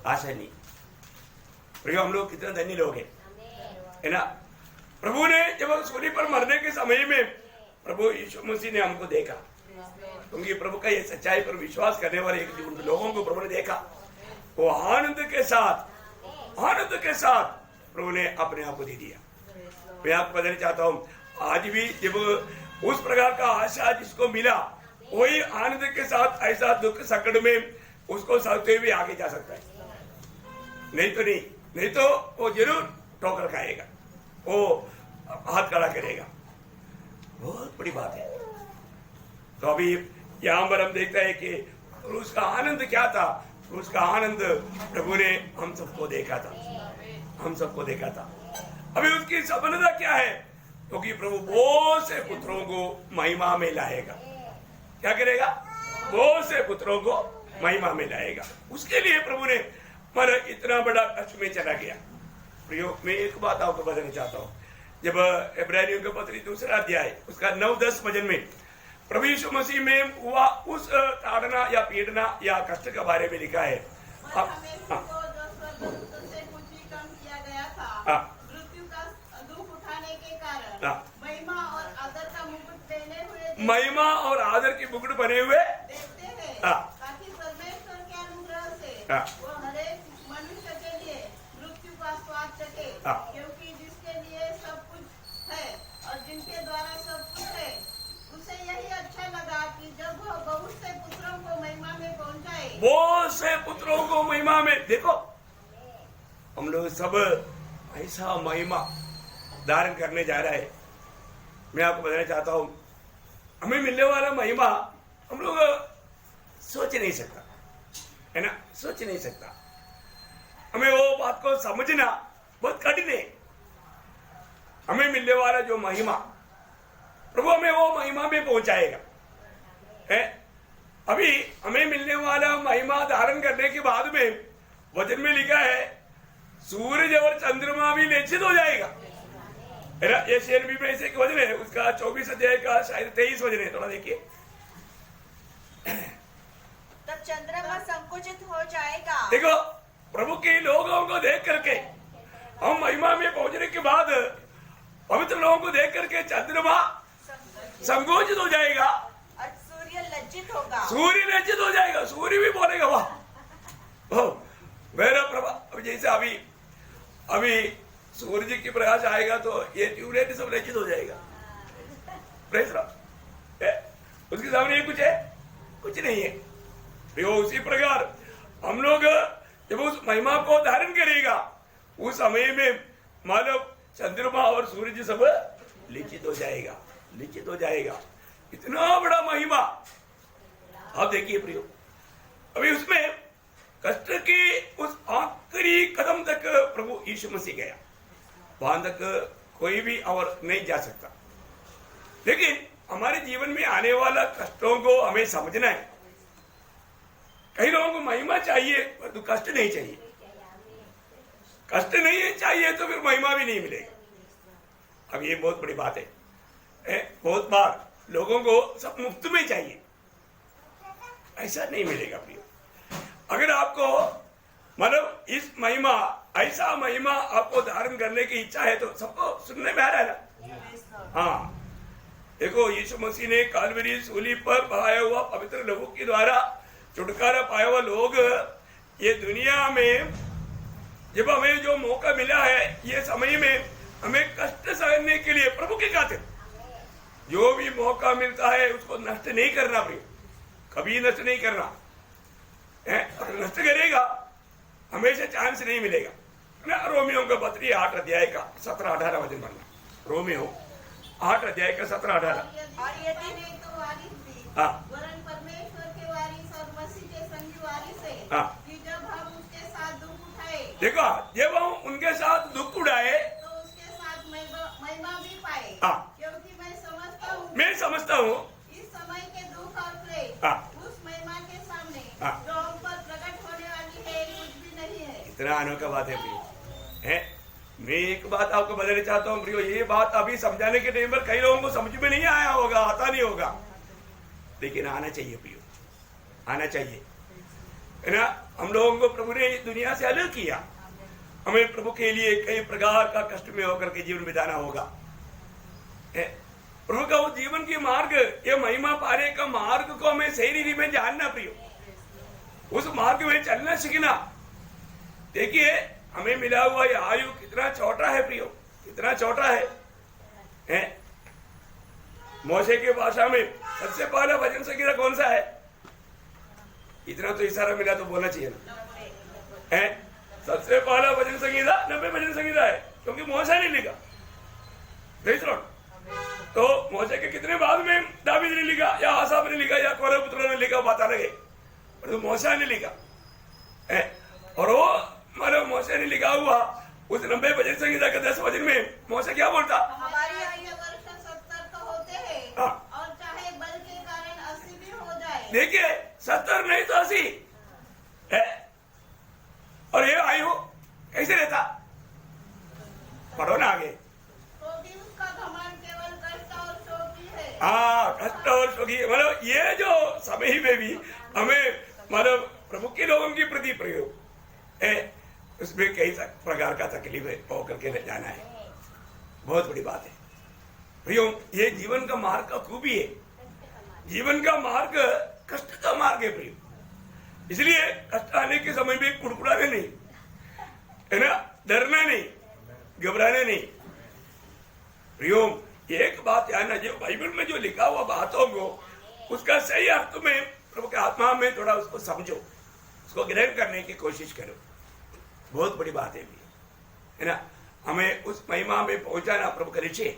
आशा नहीं। प्रभु, हम लोग कितने धन्य लोग हैं, है ना? प्रभु ने जब सूली पर मरने के समय में प्रभु यीशु मसीह ने हमको देखा, क्योंकि प्रभु का ये सच्चाई पर विश्वास करने वाले एक लोगों को प्रभु ने देखा, वो आनंद के साथ प्रभु ने अपने आप को दे दिया। मैं आपको बताना चाहता हूं, आज भी जब उस प्रकार का आशा जिसको मिला, वही आनंद के साथ ऐसा दुख संकट में उसको सहते हुए आगे जा सकता है। नहीं तो वो जरूर ठोकर खाएगा, वो हाथ खड़ा करेगा। बहुत बड़ी बात है। तो अभी यहां पर हम देखते हैं कि क्रूस का आनंद क्या था। क्रूस का आनंद प्रभु ने हम सबको देखा था। अभी उसकी सफलता क्या है? क्योंकि प्रभु बहुत से पुत्रों को महिमा में लाएगा। क्या करेगा? बहुत से पुत्रों को महिमा में लाएगा। उसके लिए प्रभु ने मन इतना बड़ा कष्ट में चला गया। प्रियो, मैं एक बात आपको बताना चाहता हूँ। जब इब्रानियों के पत्री दूसरा अध्याय उसका 9-10 वचन में प्रभु यीशु मसीह में हुआ उस ताड़ना या पीड़ना या कष्ट के बारे में लिखा है। मृत्यु का दुख उठाने के कारण महिमा और आदर का मुकुट पहने हुए, महिमा और आदर की मुकुट बने हुए देखते हैं, ताकि परमेश्वर के अनुग्रह से वो हरेक मनुष्य के लिए मृत्यु का स्वाद चखे, क्योंकि जिसके लिए सब कुछ है और जिनके द्वारा सब कुछ है, उसे यही अच्छा लगा कि जब वो बहुत से पुत्रों को महिमा में पहुंचाए। बहुत से पुत्रों को महिमा में। देखो, हम लोग सब ऐसा महिमा धारण करने जा रहा है। मैं आपको बताना चाहता हूं, हमें मिलने वाला महिमा हम लोग सोच नहीं सकता, है ना? सोच नहीं सकता। हमें वो बात को समझना बहुत कठिन है। हमें मिलने वाला जो महिमा, प्रभु हमें वो महिमा में पहुंचाएगा, है? अभी हमें मिलने वाला महिमा धारण करने के बाद में वचन में लिखा है, सूरज और चंद्रमा भी लज्जित हो जाएगा, है ना? ये शेर भी में से एक वचन है, उसका 24 अध्याय का शायद 23 वचन है। थोड़ा देखिए। तब चंद्रमा संकुचित हो जाएगा। देखो, प्रभु के लोगों को देख करके, हम महिमा में पहुंचने के बाद पवित्र लोगों को देख करके चंद्रमा संकुचित हो जाएगा और सूर्य लज्जित होगा। सूर्य लज्जित हो जाएगा। सूर्य भी बोलेगा, वाह मेरा प्रभा। जैसे अभी सूर्य की प्रकाश आएगा तो ये ट्यूबलाइट सब लज्जित हो जाएगा। उसके सामने ये कुछ है? कुछ नहीं है। तो उसी प्रकार हम लोग जब उस महिमा को धारण करेगा, उस समय में मानव चंद्रमा और सूर्य सब लज्जित हो जाएगा। इतना बड़ा महिमा आप देखिए प्रियो। अभी उसमें कष्ट के उस आखिरी कदम तक प्रभु यीशु मसीह गया, वहां तक कोई भी और नहीं जा सकता। लेकिन हमारे जीवन में आने वाला कष्टों को हमें समझना है। कई लोगों को महिमा चाहिए परंतु कष्ट नहीं चाहिए। कष्ट नहीं चाहिए तो फिर महिमा भी नहीं मिलेगी। अब ये बहुत बड़ी बात है। बहुत बार लोगों को सब मुफ्त में चाहिए, ऐसा नहीं मिलेगा प्रिय। अगर आपको मतलब इस महिमा, ऐसा महिमा आपको धारण करने की इच्छा है तो सबको सुनने में आ रहा है ना। हाँ, देखो यीशु मसीह ने कालवरी सूली पर बहाया हुआ पवित्र लहू के द्वारा छुटकारा पाया हुआ लोग ये दुनिया में जब हमें जो मौका मिला है ये समय में हमें कष्ट सहने के लिए प्रभु के खातिर जो भी मौका मिलता है उसको नष्ट नहीं करना प्रिय, कभी नष्ट नहीं करना है। अगर नष्ट करेगा हमेशा चांस नहीं मिलेगा ना। रोमियो का पत्री 8 अध्याय का 17-18 वचन पढ़ना। रोमियो 8 अध्याय का 17-18। और यदि नहीं तो वारिस भी, हाँ। वरन परमेश्वर के वारिस और मसीह के संगी वारिस है, हाँ। कि जब हम उसके साथ दुख उठाए देखो, जब हम उनके साथ दुख उड़ाए तो उसके साथ महिमा भी पाए। हाँ। क्योंकि मैं समझता हूँ इस समय के दुख और क्लेश हाँ। उस महिमा के सामने हाँ। जो हम पर प्रकट होने वाली है कुछ भी नहीं है। इतना अनोखा बात है प्रियो। है, मैं एक बात आपको बताना चाहता हूँ प्रियो, ये बात अभी समझाने के टाइम पर कई लोगों को समझ में नहीं आया होगा, आता नहीं होगा, लेकिन आना चाहिए प्रियो, आना चाहिए, है ना। हम लोगों को प्रभु ने दुनिया से अलग किया, हमें प्रभु के लिए कई प्रकार का कष्ट में होकर के जीवन बिताना होगा। प्रभु का वो जीवन की मार्ग, ये महिमा पाने का मार्ग को हमें सही रीति में जानना प्रियो, उस मार्ग में चलना सीखना। देखिए हमें मिला हुआ ये आयु कितना छोटा है प्रियो, कितना छोटा है? मोशे के भाषा में सबसे पहला भजन संगीता कौन सा है? इतना तो इशारा मिला तो बोलना चाहिए ना। है सबसे पहला भजन संगीता 90 भजन संगीता है, क्योंकि मोशे ने लिखा। तो मोशे के कितने बाद में दावीद ने लिखा या आसाफ ने लिखा या कोरह पुत्रों ने लिखा, बात अलग है, पर तो मोशे ने लिखा है। और वो मतलब मोशे ने लिखा हुआ उस 90 भजन संगीता के 10 भजन में मोशे क्या बोलता? हमारी आयु वर्ष 70 तो होते हैं, हाँ। और चाहे बल के कारण 80 भी हो जाए। देखिए 70 नहीं तो 80 है। और ये आयु कैसे रहता? पढ़ो ना आगे। तो भी उसका घमंड केवल कष्ट और शोक ही है। हाँ, कष्ट और शोक ही, मतलब ये जो समय में भी हमें मतलब प्रभु के लोगों की प्रति प्रयोग है, उसमें कई प्रकार का तकलीफ होकर के जाना है। बहुत बड़ी बात है प्रियो, ये जीवन का मार्ग का खूबी है। जीवन का मार्ग कष्ट का मार्ग है प्रियो, इसलिए कष्ट आने के समय में कुड़कुड़ाने नहीं, है ना, डरना नहीं, घबराने नहीं प्रियो। एक बात याद ना, जो बाइबल में जो लिखा हुआ बातों को उसका सही अर्थ में प्रभु के आत्मा में थोड़ा उसको समझो, उसको ग्रहण करने की कोशिश करो। बहुत बड़ी बात है ना। हमें उस महिमा में पहुंचाना प्रभु करे।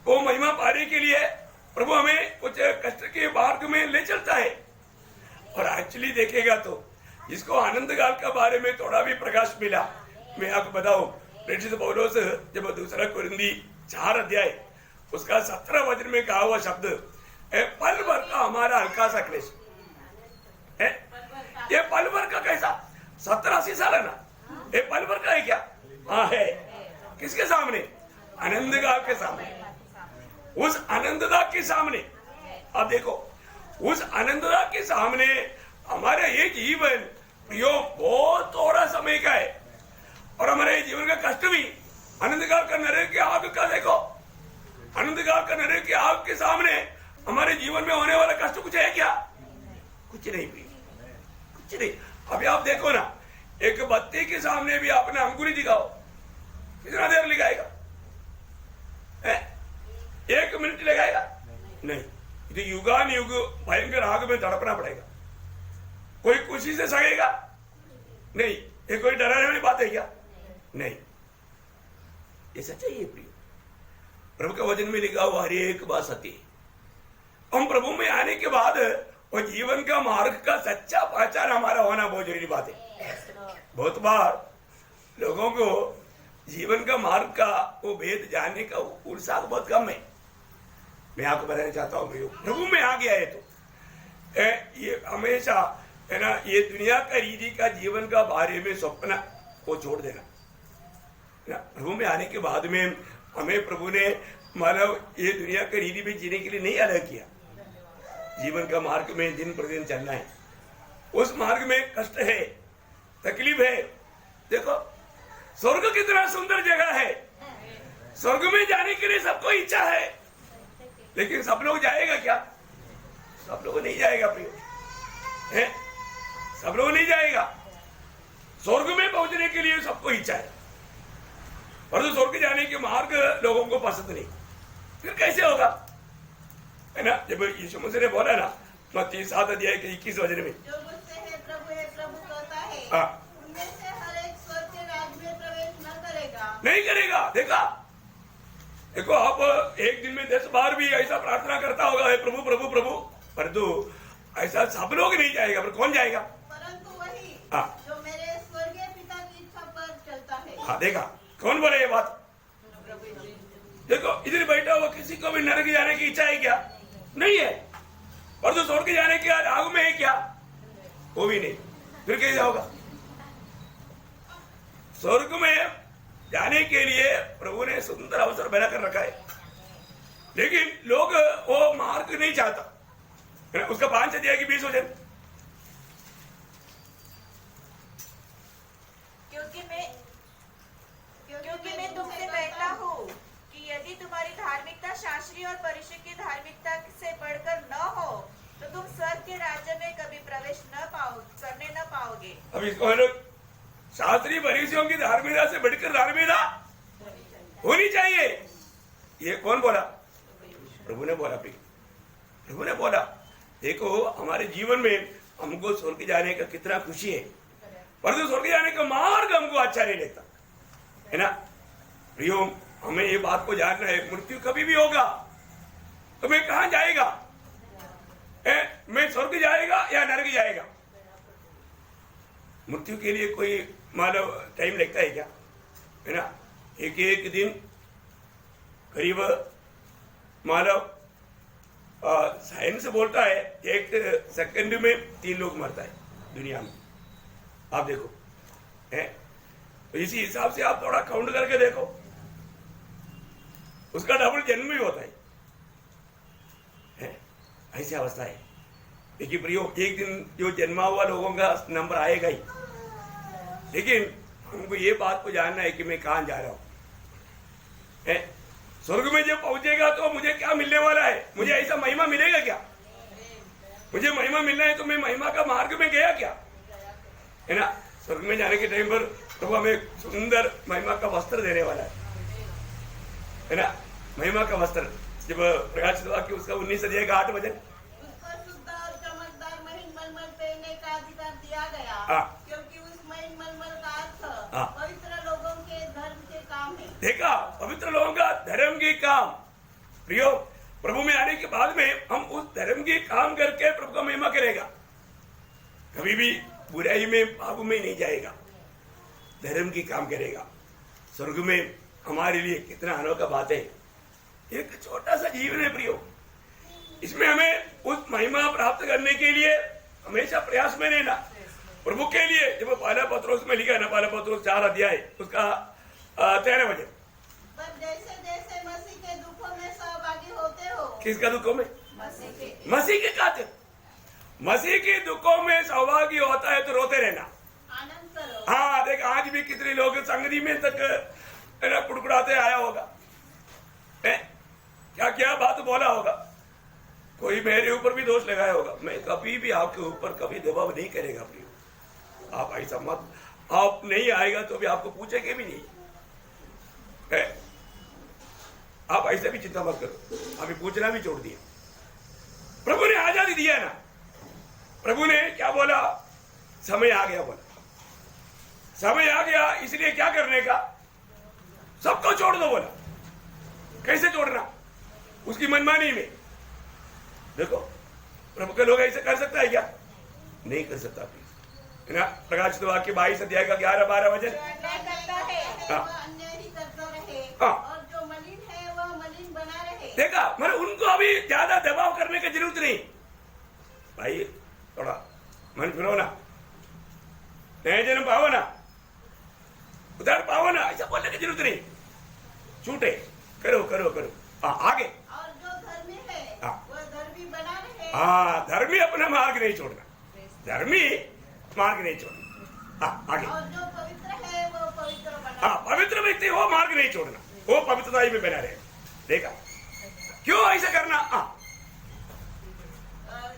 वो महिमा पाने के लिए प्रभु हमें कुछ कष्ट के मार्ग में ले चलता है। और एक्चुअली देखेगा तो जिसको आनंद काल के बारे में थोड़ा भी प्रकाश मिला, मैं आपको बताऊं, प्रेरित पौलुस जब दूसरा कुरिन्थी 4 अध्याय उसका 17 वचन में कहा हुआ शब्द पल भर का हमारा हल्का सा क्लेश है। ये पल भर का कैसा? 70-80 साल है ना, ये पल भर का है क्या? हाँ है। किसके सामने? आनंद काल के सामने। उस आनंददा के सामने आप देखो, उस आनंददा के सामने हमारा ये जीवन प्रियो बहुत थोड़ा समय का है। और हमारे जीवन का कष्ट भी आनंद काल का नरक की आग का देखो, आनंद काल का नरक की आग के सामने हमारे जीवन में होने वाला कष्ट कुछ है क्या? कुछ नहीं भी, कुछ नहीं। अभी आप देखो ना, एक बत्ती के सामने भी आपने अंकुरी दिखाओ, कितना देर लगाएगा? 1 मिनट लगाएगा? नहीं, तो युगान युग भयंकर आग में तड़पना पड़ेगा। कोई खुशी से सकेगा? नहीं। ये कोई डराने वाली बात है क्या? नहीं। ये सच्चाई है प्रिय, प्रभु के वचन में लिखा हुआ हर एक बात सत्य है। हम प्रभु में आने के बाद वो जीवन का मार्ग का सच्चा पहचान हमारा होना बहुत जरूरी बात है। बहुत बार लोगों को जीवन का मार्ग का वो भेद जानने का उत्साह बहुत कम है। मैं आपको बताना चाहता हूँ प्रियो, प्रभु में आ गया है तो ये हमेशा है ना, ये दुनिया का रीति का जीवन का बारे में स्वप्न को छोड़ देना, प्रभु में आने के बाद में हमें प्रभु ने मानव ये दुनिया के रीति में जीने के लिए नहीं अलग किया। जीवन का मार्ग में दिन प्रतिदिन चलना है, उस मार्ग में कष्ट है, तकलीफ है। देखो स्वर्ग कितना सुंदर जगह है, स्वर्ग में जाने के लिए सबको इच्छा है, लेकिन सब लोग जाएगा क्या? सब लोग नहीं जाएगा प्रिय, है? सब लोग नहीं जाएगा। स्वर्ग में पहुंचने के लिए सबको इच्छा है, परंतु स्वर्ग जाने के मार्ग लोगों को पसंद नहीं। फिर कैसे होगा, है ना? जब यीशु मसीह ने बोला ना मत्ती 7 अध्याय के 21 वचन में, जो मुझसे है प्रभु कहता है, हाँ, उनमें से हर एक स्वर्ग के राज्य में प्रवेश न करेगा। नहीं करेगा। देखो आप एक दिन में 10 बार भी ऐसा प्रार्थना करता होगा, हे प्रभु प्रभु प्रभु, परंतु ऐसा सब लोग नहीं जाएगा। पर कौन जाएगा? परंतु वही हाँ, जो मेरे स्वर्गीय पिता की इच्छा पर चलता है। हाँ, देखा कौन बोले ये बात? देखो इधर बैठा हुआ किसी को भी नरक जाने की इच्छा है क्या? नहीं है। और जो स्वर्ग जाने के आग में है क्या? वो भी नहीं। फिर कैसे होगा? स्वर्ग में जाने के लिए प्रभु ने सुंदर अवसर बना कर रखा है, लेकिन लोग वो मार्ग नहीं चाहता। उसका 5 अध्याय की 20 वचन, क्योंकि मैं तुमसे कहता हूँ कि यदि तुम्हारी धार्मिकता शास्त्री और परिषद की धार्मिकता से बढ़कर न हो तो तुम स्वर्ग के राज्य में कभी प्रवेश करने न पाओगे। अब इसको है लोग शास्त्री परिषदों की धार्मिकता से बढ़कर धार्मिकता होनी चाहिए। ये कौन बोला? प्रभु ने बोला। प्रभु ने बोला देखो हमारे जीवन में हमको स्वर्ग जाने का कितना खुशी है, परंतु स्वर्ग जाने का मार्ग हमको अच्छा नहीं लगता, है ना प्रियो? हमें ये बात को जानना है, मृत्यु कभी भी होगा तो मैं कहां जाएगा? मैं स्वर्ग जाएगा या नरक जाएगा? मृत्यु के लिए कोई मानव टाइम लगता है क्या? है ना? एक दिन करीब मानव साइंस बोलता है 1 सेकंड में 3 लोग मरता है दुनिया में। आप देखो है, तो इसी हिसाब से आप थोड़ा काउंट करके देखो, उसका डबल जन्म भी होता है? ऐसी अवस्था है। देखिए प्रियो, एक दिन जो जन्मा हुआ लोगों का नंबर आएगा ही, लेकिन हमको ये बात को जानना है कि मैं कहां जा रहा हूं। स्वर्ग में जब पहुंचेगा तो मुझे क्या मिलने वाला है? मुझे ऐसा महिमा मिलेगा क्या? मुझे महिमा मिलना है तो मैं महिमा का मार्ग में गया क्या? है ना? स्वर्ग में जाने के टाइम पर तो हमें सुंदर महिमा का वस्त्र देने वाला है ना? महिमा का वस्त्र जब प्रकाशित हुआ कि उसका 19 अध्याय का 8 वचन, उसको शुद्ध और चमकदार महीन मलमल पहनने का अधिकार दिया गया, क्योंकि उस महीन मलमल का अर्थ पवित्र लोगों के धर्म के काम है। देखा, पवित्र लोगों का धर्म के काम। प्रियो, प्रभु में आने के बाद में हम उस धर्म के काम करके प्रभु का महिमा करेगा। कभी भी बुराई में पाप में नहीं जाएगा, धर्म की काम करेगा। स्वर्ग में हमारे लिए कितना अनोखा बात है। एक छोटा सा जीवन है प्रियो, इसमें हमें उस महिमा प्राप्त करने के लिए हमेशा प्रयास में रहना। प्रभु के लिए जब पहला पत्रोस में लिखा है ना, पहला पत्रोस 4 अध्याय उसका 13 वचन, पर जैसे जैसे मसीह के दुखों में सहभागी होते हो। किसका दुखों में? मसीह के खातिर। मसीह के दुखों में सहभागी होता है तो रोते रहना, आनंद करो। हाँ देख, आज भी कितने लोग संगति में तक कुड़कुड़ाते आया होगा, क्या क्या बात बोला होगा, कोई मेरे ऊपर भी दोष लगाया होगा। मैं कभी भी आपके ऊपर कभी दबाव नहीं करेगा प्रियो, आप ऐसा मत, आप नहीं आएगा तो भी आपको पूछेंगे भी नहीं है। आप ऐसे भी चिंता मत करो, अभी पूछना भी छोड़ दिया। प्रभु ने आजादी दिया ना, प्रभु ने क्या बोला? समय आ गया बोला, समय आ गया, इसलिए क्या करने का? सबको छोड़ दो बोला। कैसे छोड़ना? उसकी मनमानी में। देखो प्रभु के लोग ऐसे कर सकता है क्या? नहीं कर सकता है ना? प्रकाशित वाक्य 22 अध्याय का 11-12 वचन, अन्याय ही करता रहे और जो मलिन है वह मलिन बना रहे। देखा, मतलब उनको अभी ज्यादा दबाव करने की जरूरत नहीं भाई, थोड़ा मन फिरो ना, नया जन्म पाओ ना, उधार पाओ ना, ऐसा बोलने की जरूरत जरूरत नहीं, छूटे, करो करो करो। आगे। और जो धर्मी है हाँ। वह धर्मी बना रहे। धर्मी अपना मार्ग नहीं छोड़ना, धर्मी मार्ग नहीं छोड़ना। आगे। और जो पवित्र है वो पवित्र बना। पवित्र व्यक्ति वो मार्ग नहीं छोड़ना, वो पवित्रता ही में बना रहे। देखा क्यों ऐसा करना?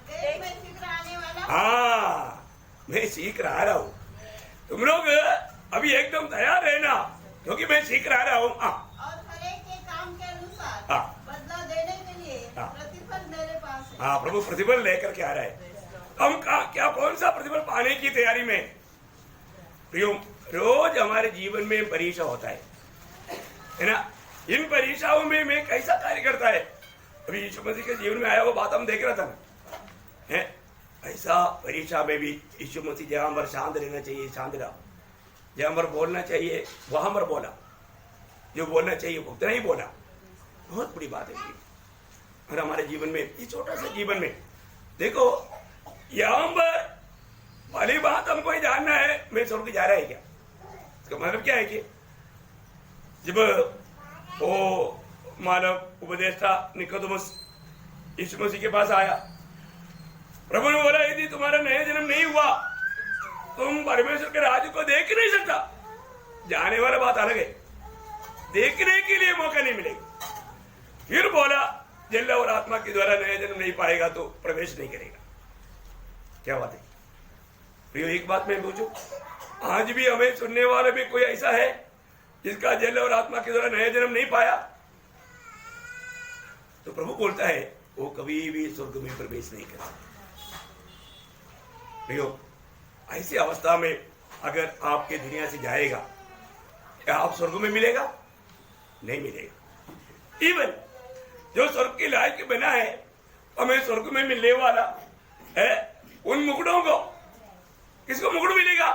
देश में शीघ्र आने वाला। मैं सीख रहा हूं, तुम लोग अभी एकदम तैयार रहना, क्योंकि मैं सीख रहा हूं। और हर एक के काम के अनुसार बदला देने के लिए प्रतिफल मेरे पास है। प्रभु प्रतिफल लेकर के आ रहा है। हम क्या कौन सा प्रतिफल पाने की तैयारी में? प्रियो, रोज हमारे जीवन में परीक्षा होता है ना? इन परीक्षाओं में मैं कैसा कार्य करता है? अभी यीशु मसीह के जीवन में आया वो बात हम देख रहा था ना, है ऐसा परीक्षा में भी यीशु मसीह जहां पर शांत रहना चाहिए शांत रहा, जहां पर बोलना चाहिए वहां पर बोला, जो बोलना चाहिए उतना ही बोला। बहुत बड़ी बात है। और हमारे जीवन में ये छोटा सा जीवन में देखो, यहाँ पर पहली बात हमको ये जानना है, मैं स्वर्ग जा रहा है क्या? इसका मतलब क्या है कि जब वो मानव उपदेष्टा निकोदेमुस यीशु मसीह के पास आया, प्रभु ने बोला यदि तुम्हारा नया जन्म नहीं हुआ तुम परमेश्वर के राज्य को देख नहीं सकता। जाने वाला बात अलग है, देखने के लिए मौका नहीं मिलेगा। फिर बोला जल और आत्मा के द्वारा नया जन्म नहीं पाएगा तो प्रवेश नहीं करेगा। क्या बात है प्रियो? एक बात मैं पूछूं, आज भी हमें सुनने वाले में कोई ऐसा है जिसका जल और आत्मा के द्वारा नया जन्म नहीं पाया? तो प्रभु बोलता है वो कभी भी स्वर्ग में प्रवेश नहीं कर सकता। प्रियो, ऐसी अवस्था में अगर आपके दुनिया से जाएगा, क्या आप स्वर्ग में मिलेगा? नहीं मिलेगा। इवन जो स्वर्ग के लायक बना है, हमें स्वर्ग में मिलने वाला है, उन मुकुटों को, किसको मुकुट मिलेगा?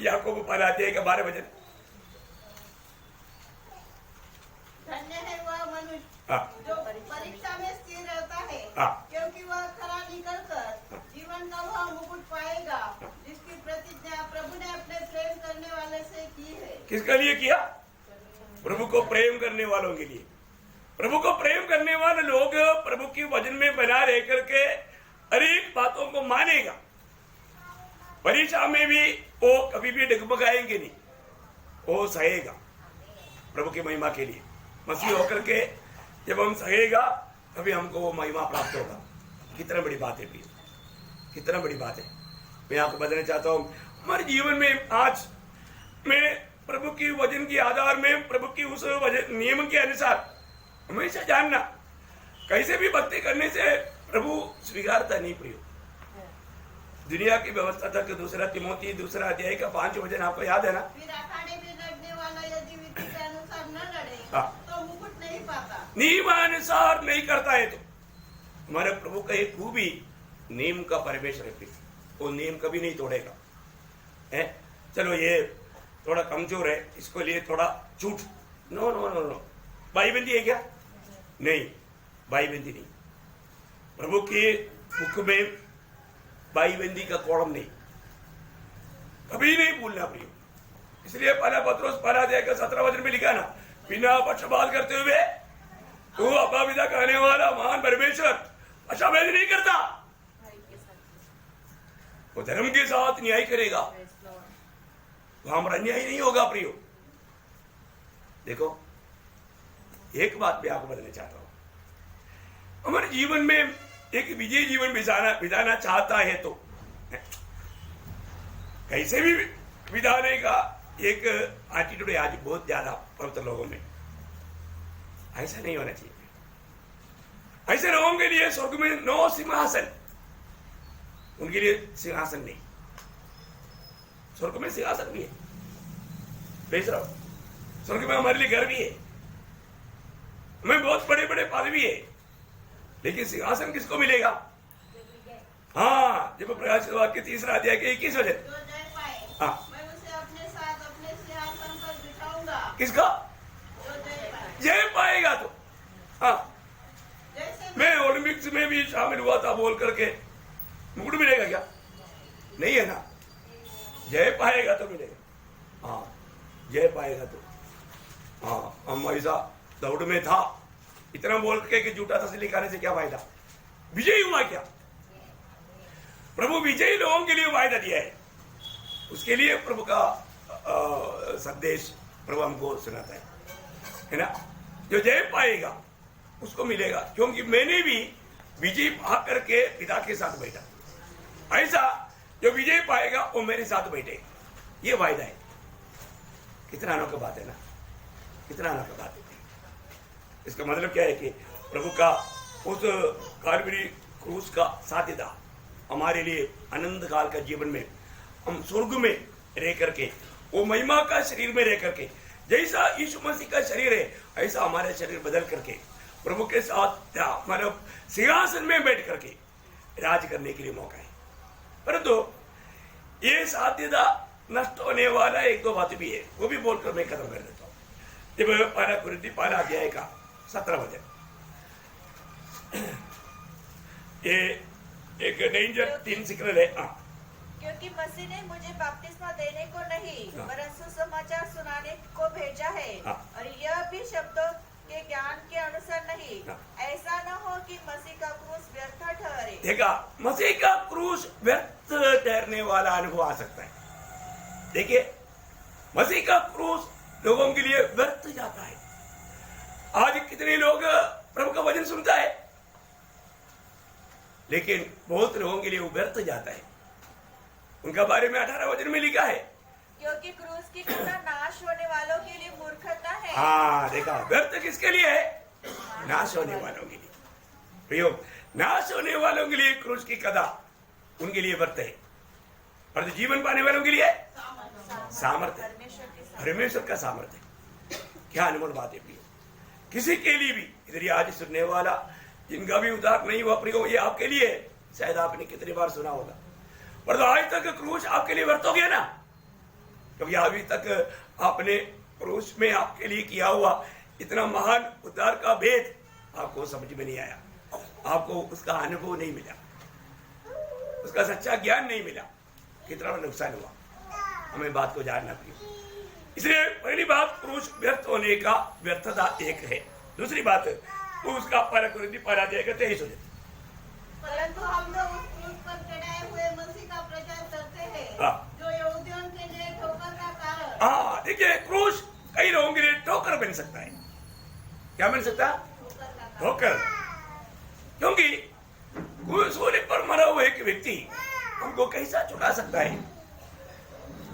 याकूब 5:12 वचन। धन्य है वह मनुष्य जो परीक्षा में स्थिर रहता है, क्योंकि वह खरा निकलकर जीवन का वह मुकुट पाएगा जिसकी प्रतिज्ञा प्रभु ने अपने प्रेम करने वाले से की है। किसके लिए किया? प्रभु को प्रेम करने वालों के लिए। प्रभु को प्रेम करने वाले लोग प्रभु की वचन में बना रह करके हर एक बातों को मानेगा। परीक्षा में भी वो कभी भी डगमगाएंगे नहीं, वो सहेगा प्रभु की महिमा के लिए। मसीह होकर के जब हम सहेगा तभी हमको वो महिमा प्राप्त होगा। कितना बड़ी बात है प्रिय, कितना बड़ी बात है। मैं आपको बताना चाहता हूँ, हमारे जीवन में आज मैं प्रभु की वचन के आधार में, प्रभु की उस नियम के अनुसार हमेशा जानना, कैसे भी भक्ति करने से प्रभु स्वीकारता नहीं प्रियो। दुनिया की व्यवस्था तक दूसरा तिमोथी 2 अध्याय का 5 वचन आपको याद है ना? फिर अखाड़े में लड़ने वाला यदि विधि के अनुसार न लड़े तो मुकुट नहीं पाता। नियमानुसार नहीं करता है तो हमारे प्रभु का एक खूबी नियम का परमेश्वर है, वो नियम कभी नहीं तोड़ेगा। है चलो ये थोड़ा कमजोर है, इसको लिए थोड़ा झूठ, नो नो नो नो। बाईबंदी है क्या? नहीं, बाईबंदी नहीं। प्रभु के मुख में बाईबंदी का कॉलम नहीं, कभी नहीं भूलना प्रिय। इसलिए पहला पत्रोस 1:17 वचन में लिखा ना, बिना पक्षपात करते हुए तू अपना पिता कहने वाला महान परमेश्वर पक्षपात नहीं करता, वो धर्म के साथ न्याय करेगा, वहां पर अन्याय नहीं होगा प्रियो। देखो एक बात मैं आपको बताना चाहता हूं, हमारे जीवन में एक विजय जीवन बिताना चाहता है तो कैसे भी बिताने का एक एटीट्यूड है आज बहुत ज्यादा पवित्र लोगों में। ऐसा नहीं होना चाहिए। ऐसे लोगों के लिए स्वर्ग में नो सिंहासन, उनके लिए सिंहासन नहीं। स्वर्ग में सिंहासन भी है, बेच रहा हूं। स्वर्ग में हमारे लिए घर भी है, हमें बहुत बड़े बड़े पद भी है, लेकिन सिंहासन किसको मिलेगा? हाँ, जब प्रकाशित वाक्य 3 अध्याय के 21 वचन। जो जय पाए मैं उसे अपने साथ अपने सिंहासन पर बिठाऊंगा। किसका? जो जय पाए। जय पाएगा तो हाँ। जैसे मैं ओलंपिक्स में भी शामिल हुआ था बोल करके मुकुट मिलेगा क्या? नहीं है ना। जय पाएगा तो मिलेगा। हाँ, जय पाएगा तो। हाँ, हम ऐसा दौड़ में था, इतना बोल के झूठा तसल्ली खाने से क्या फायदा? विजयी हुआ क्या? प्रभु विजयी लोगों के लिए वायदा दिया है, उसके लिए प्रभु का संदेश प्रभु हमको सुनाता है ना। जो जय पाएगा उसको मिलेगा, क्योंकि मैंने भी विजय पा करके पिता के साथ बैठा, ऐसा जो विजय पाएगा वो मेरे साथ बैठे, ये वायदा है। कितना अनोखा बात है ना, कितना अनोखा बात है। इसका मतलब क्या है कि प्रभु का उस कालवरी क्रूस का साध्यता हमारे लिए अनंत काल का जीवन में, हम स्वर्ग में रह करके, वो महिमा का शरीर में रह करके, जैसा यीशु मसीह का शरीर है ऐसा हमारा शरीर बदल करके प्रभु के साथ हमारे सिंहासन में बैठ करके राज करने के लिए मौका है। परंतु ये साध्यता नष्ट होने वाला एक दो बात भी है, वो भी बोलकर मैं खत्म कर देता हूँ। जब पहला कुरिन्थी पहला अध्याय का 17 वचन, ये एक डेंजर 3 सिग्नल है। क्योंकि मसीह ने मुझे बपतिस्मा देने को नहीं वरन सुसमाचार सुनाने को भेजा है, और यह भी शब्दों के ज्ञान के अनुसार नहीं, ऐसा न हो कि मसीह का क्रूस व्यर्थ ठहरे। देखा, मसीह का क्रूस व्यर्थ ठहरने वाला अनुभव आ सकता है। देखिए, मसीह का क्रूस लोगों के लिए व्यर्थ जाता है। आज कितने लोग प्रभु का वचन सुनता है, लेकिन बहुत लोगों के लिए वो व्यर्थ जाता है। उनका बारे में 18 वचन में लिखा है, क्योंकि क्रूस की कथा नाश होने वालों के लिए मूर्खता है। हाँ, देखा, व्यर्थ किसके लिए है? नाश होने वालों के लिए। प्रियो, नाश होने वालों के लिए क्रूस की कथा उनके लिए व्यर्थ है, और जीवन पाने वालों के लिए सामर्थ्य, परमेश्वर का सामर्थ्य। क्या अनमोल बात है प्रियो। किसी के लिए भी इधर आज सुनने वाला जिनका भी उद्धार नहीं हुआ प्रियो, ये आपके लिए, शायद आपने कितनी बार सुना होगा, पर तो आज तक क्रूस आपके लिए व्यर्थ हो गया ना, क्योंकि अभी तक आपने क्रूस में आपके लिए किया हुआ इतना महान उद्धार का भेद आपको समझ में नहीं आया, आपको उसका अनुभव नहीं मिला, उसका सच्चा ज्ञान नहीं मिला। कितना नुकसान हुआ, हमें बात को जानना चाहिए। इसलिए पहली बात, क्रूस व्यर्थ होने का व्यर्थता एक है। दूसरी बात, उसका पहला कुरिन्थी पहला अध्याय का 23 वचन, परंतु हम लोग उस क्रूस पर चढ़ाए हुए मसीह का प्रचार करते हैं, जो यहूदियों के लिए ठोकर का कारण। हाँ, देखिए, क्रूस कई लोगों के लिए ठोकर बन सकता है। क्या बन सकता है? ठोकर। क्योंकि सूर्य पर मरा हुआ एक व्यक्ति हमको कैसा छुड़ा सकता है?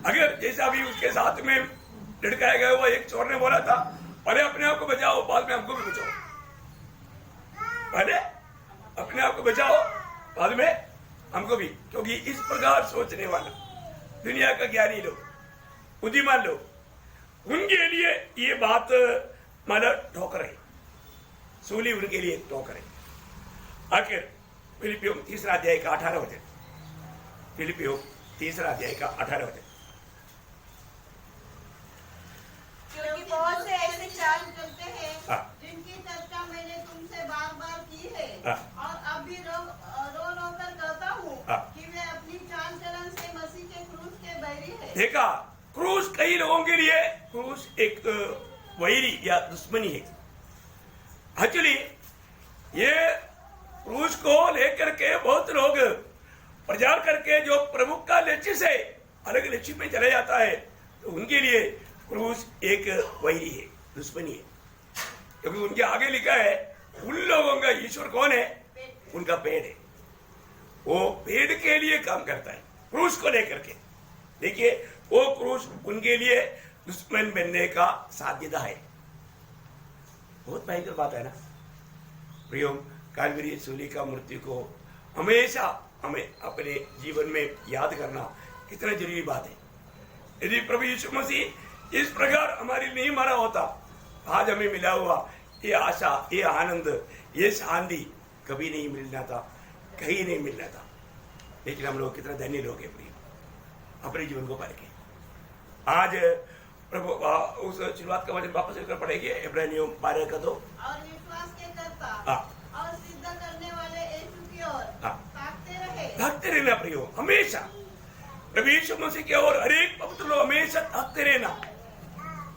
अगर जैसा भी उसके साथ में लड़काया गया हुआ एक चोर ने बोला था, पहले अपने आप को बचाओ, बाद में हमको भी बचाओ। पहले अपने आप को बचाओ, बाद में हमको भी। क्योंकि इस प्रकार सोचने वाला दुनिया का ज्ञानी लोग, बुद्धिमान लोग, उनके लिए ये बात मतलब ठोकर है, सूली उनके लिए ठोकर है। आखिर फिलिपियों 3 अध्याय का 18 वचन, फिलिपियों 3 अध्याय का 18 वचन, क्योंकि बहुत से ऐसे चाल चलते हैं जिनकी चर्चा मैंने तुमसे बार बार की है, और अब भी रो कर कहता हूँ कि वे अपनी चाल चलन से मसीह के क्रूस के बैरी है। देखा, क्रूस कई लोगों के लिए क्रूस एक वैरी या दुश्मनी है। एक्चुअली ये क्रूस को लेकर के बहुत लोग प्रचार करके जो प्रभु का लक्ष्य से अलग लक्ष्य में चला जाता है, तो उनके लिए क्रूस एक वैरी है, दुश्मनी है। क्योंकि उनके आगे लिखा है, उन लोगों का ईश्वर कौन है? उनका पेड़ है। वो पेड़ के लिए काम करता है क्रूस को लेकर के। देखिए, वो क्रूस उनके लिए दुश्मन बनने का साध्यता है। बहुत भयंकर बात है ना प्रियो। कालवरी सूली का मृत्यु को हमेशा हमें अपने जीवन में याद करना कितना जरूरी बात है। यदि प्रभु यीशु मसीह इस प्रकार हमारे लिए नहीं मरा होता, आज हमें मिला हुआ ये आशा, ये आनंद, ये शांति कभी नहीं मिलना था, कहीं नहीं मिलना था। लेकिन हम लोग कितना धन्य लोग हैं प्रिय, अपने जीवन को पाल के। आज प्रभु उस शुरुआत का वचन वापस लेकर पढ़ेंगे, इब्रानियों 12 का 2। और विश्वास के कर्ता और सिद्ध करने वाले यीशु की ओर ताकते रहना प्रियो, हमेशा प्रभु यीशु मसीह की ओर हर एक पवित्र लोग हमेशा ताकते रहना।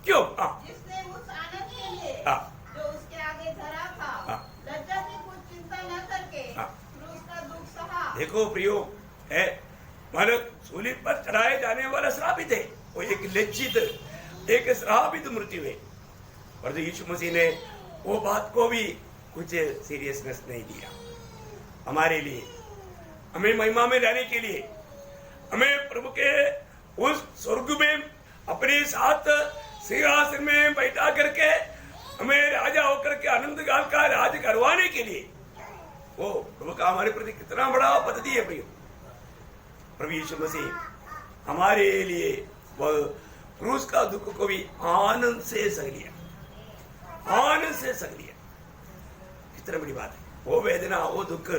क्यों? जिसने उस आनंद के लिए हाँ। जो उसके आगे धरा था हाँ। लज्जा की कुछ चिंता न करके हाँ। क्रूस का दुख सहा। देखो प्रियो है, मानो सूली पर चढ़ाए जाने वाला श्रापित है, वो एक लज्जित, एक श्रापित मृत्यु है। और यीशु मसीह ने वो बात को भी कुछ सीरियसनेस नहीं दिया। हमारे लिए, हमें महिमा में रहने के लिए, हमें प्रभु के उस स्वर्ग में अपने साथ सिंहासन में बैठा करके हमें राजा होकर के आनंद काल का राज करवाने के लिए वो प्रभु का हमारे प्रति कितना बड़ा पद्धति है प्रियो। प्रभु यीशु मसीह हमारे लिए वह क्रूस का दुख को भी आनंद से सह लिया, आनंद से सह लिया। कितनी बड़ी बात है। वो वेदना, वो दुख,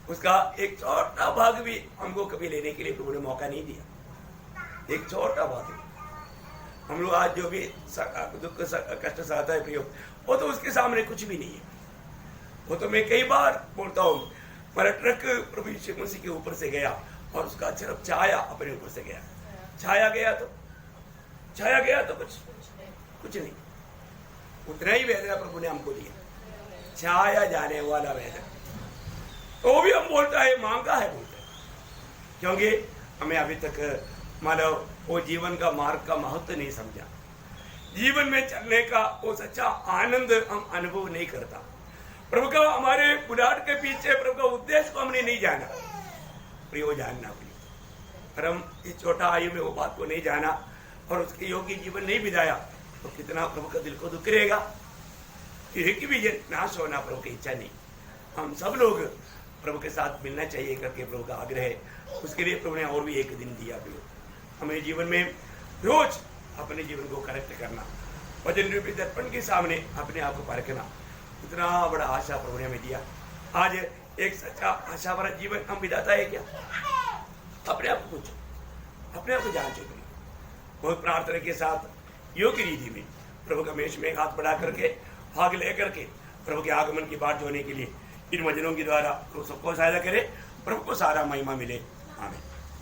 उसका एक छोटा भाग भी हमको कभी लेने के लिए प्रभु ने मौका नहीं दिया। एक छोटा भाग भी हम लोग आज जो भी दुख कष्ट सहता है प्रियो, वो तो उसके सामने कुछ भी नहीं है। वो तो मैं कई बार बोलता हूँ, मेरा ट्रक प्रभु यीशु मसीह के ऊपर से गया और उसका सिर्फ छाया अपने ऊपर से गया। छाया गया तो कुछ नहीं, उतना ही वेदना प्रभु ने हमको दिया, छाया जाने वाला वेदना। तो भी हम बोलता है मांगा है, बोलते हैं, क्योंकि हमें अभी तक मानव वो जीवन का मार्ग का महत्व नहीं समझा। जीवन में चलने का वो सच्चा आनंद हम अनुभव नहीं करता। प्रभु का हमारे बुलाहट के पीछे प्रभु का उद्देश्य को हमने नहीं जाना। प्रियो जानना प्रियो, अगर हम इस छोटा आयु में वो बात को नहीं जाना और उसके योग्य जीवन नहीं बिताया तो कितना प्रभु का दिल को दुख रहेगा। एक भी नाश होना प्रभु की इच्छा नहीं। हम सब लोग प्रभु के साथ मिलना चाहिए करके प्रभु का आग्रह है। उसके लिए प्रभु ने और भी एक दिन दिया। प्रभु हमें जीवन में रोज अपने जीवन को करेक्ट करना, वचन रूपी दर्पण के सामने अपने आप को परखना, इतना बड़ा आशा प्रभु ने हमें दिया। आज एक सच्चा आशा भरा जीवन हम बिताता है क्या? अपने आप को पूछो, अपने आप को जांचो। बहुत प्रार्थना के साथ योग्य रीति में प्रभु का मेष में हाथ बढ़ा करके भाग लेकर के प्रभु के आगमन की बात होने के लिए इन वचनों के द्वारा सबको सहायता करे। प्रभु को सारा महिमा मिले। आमीन।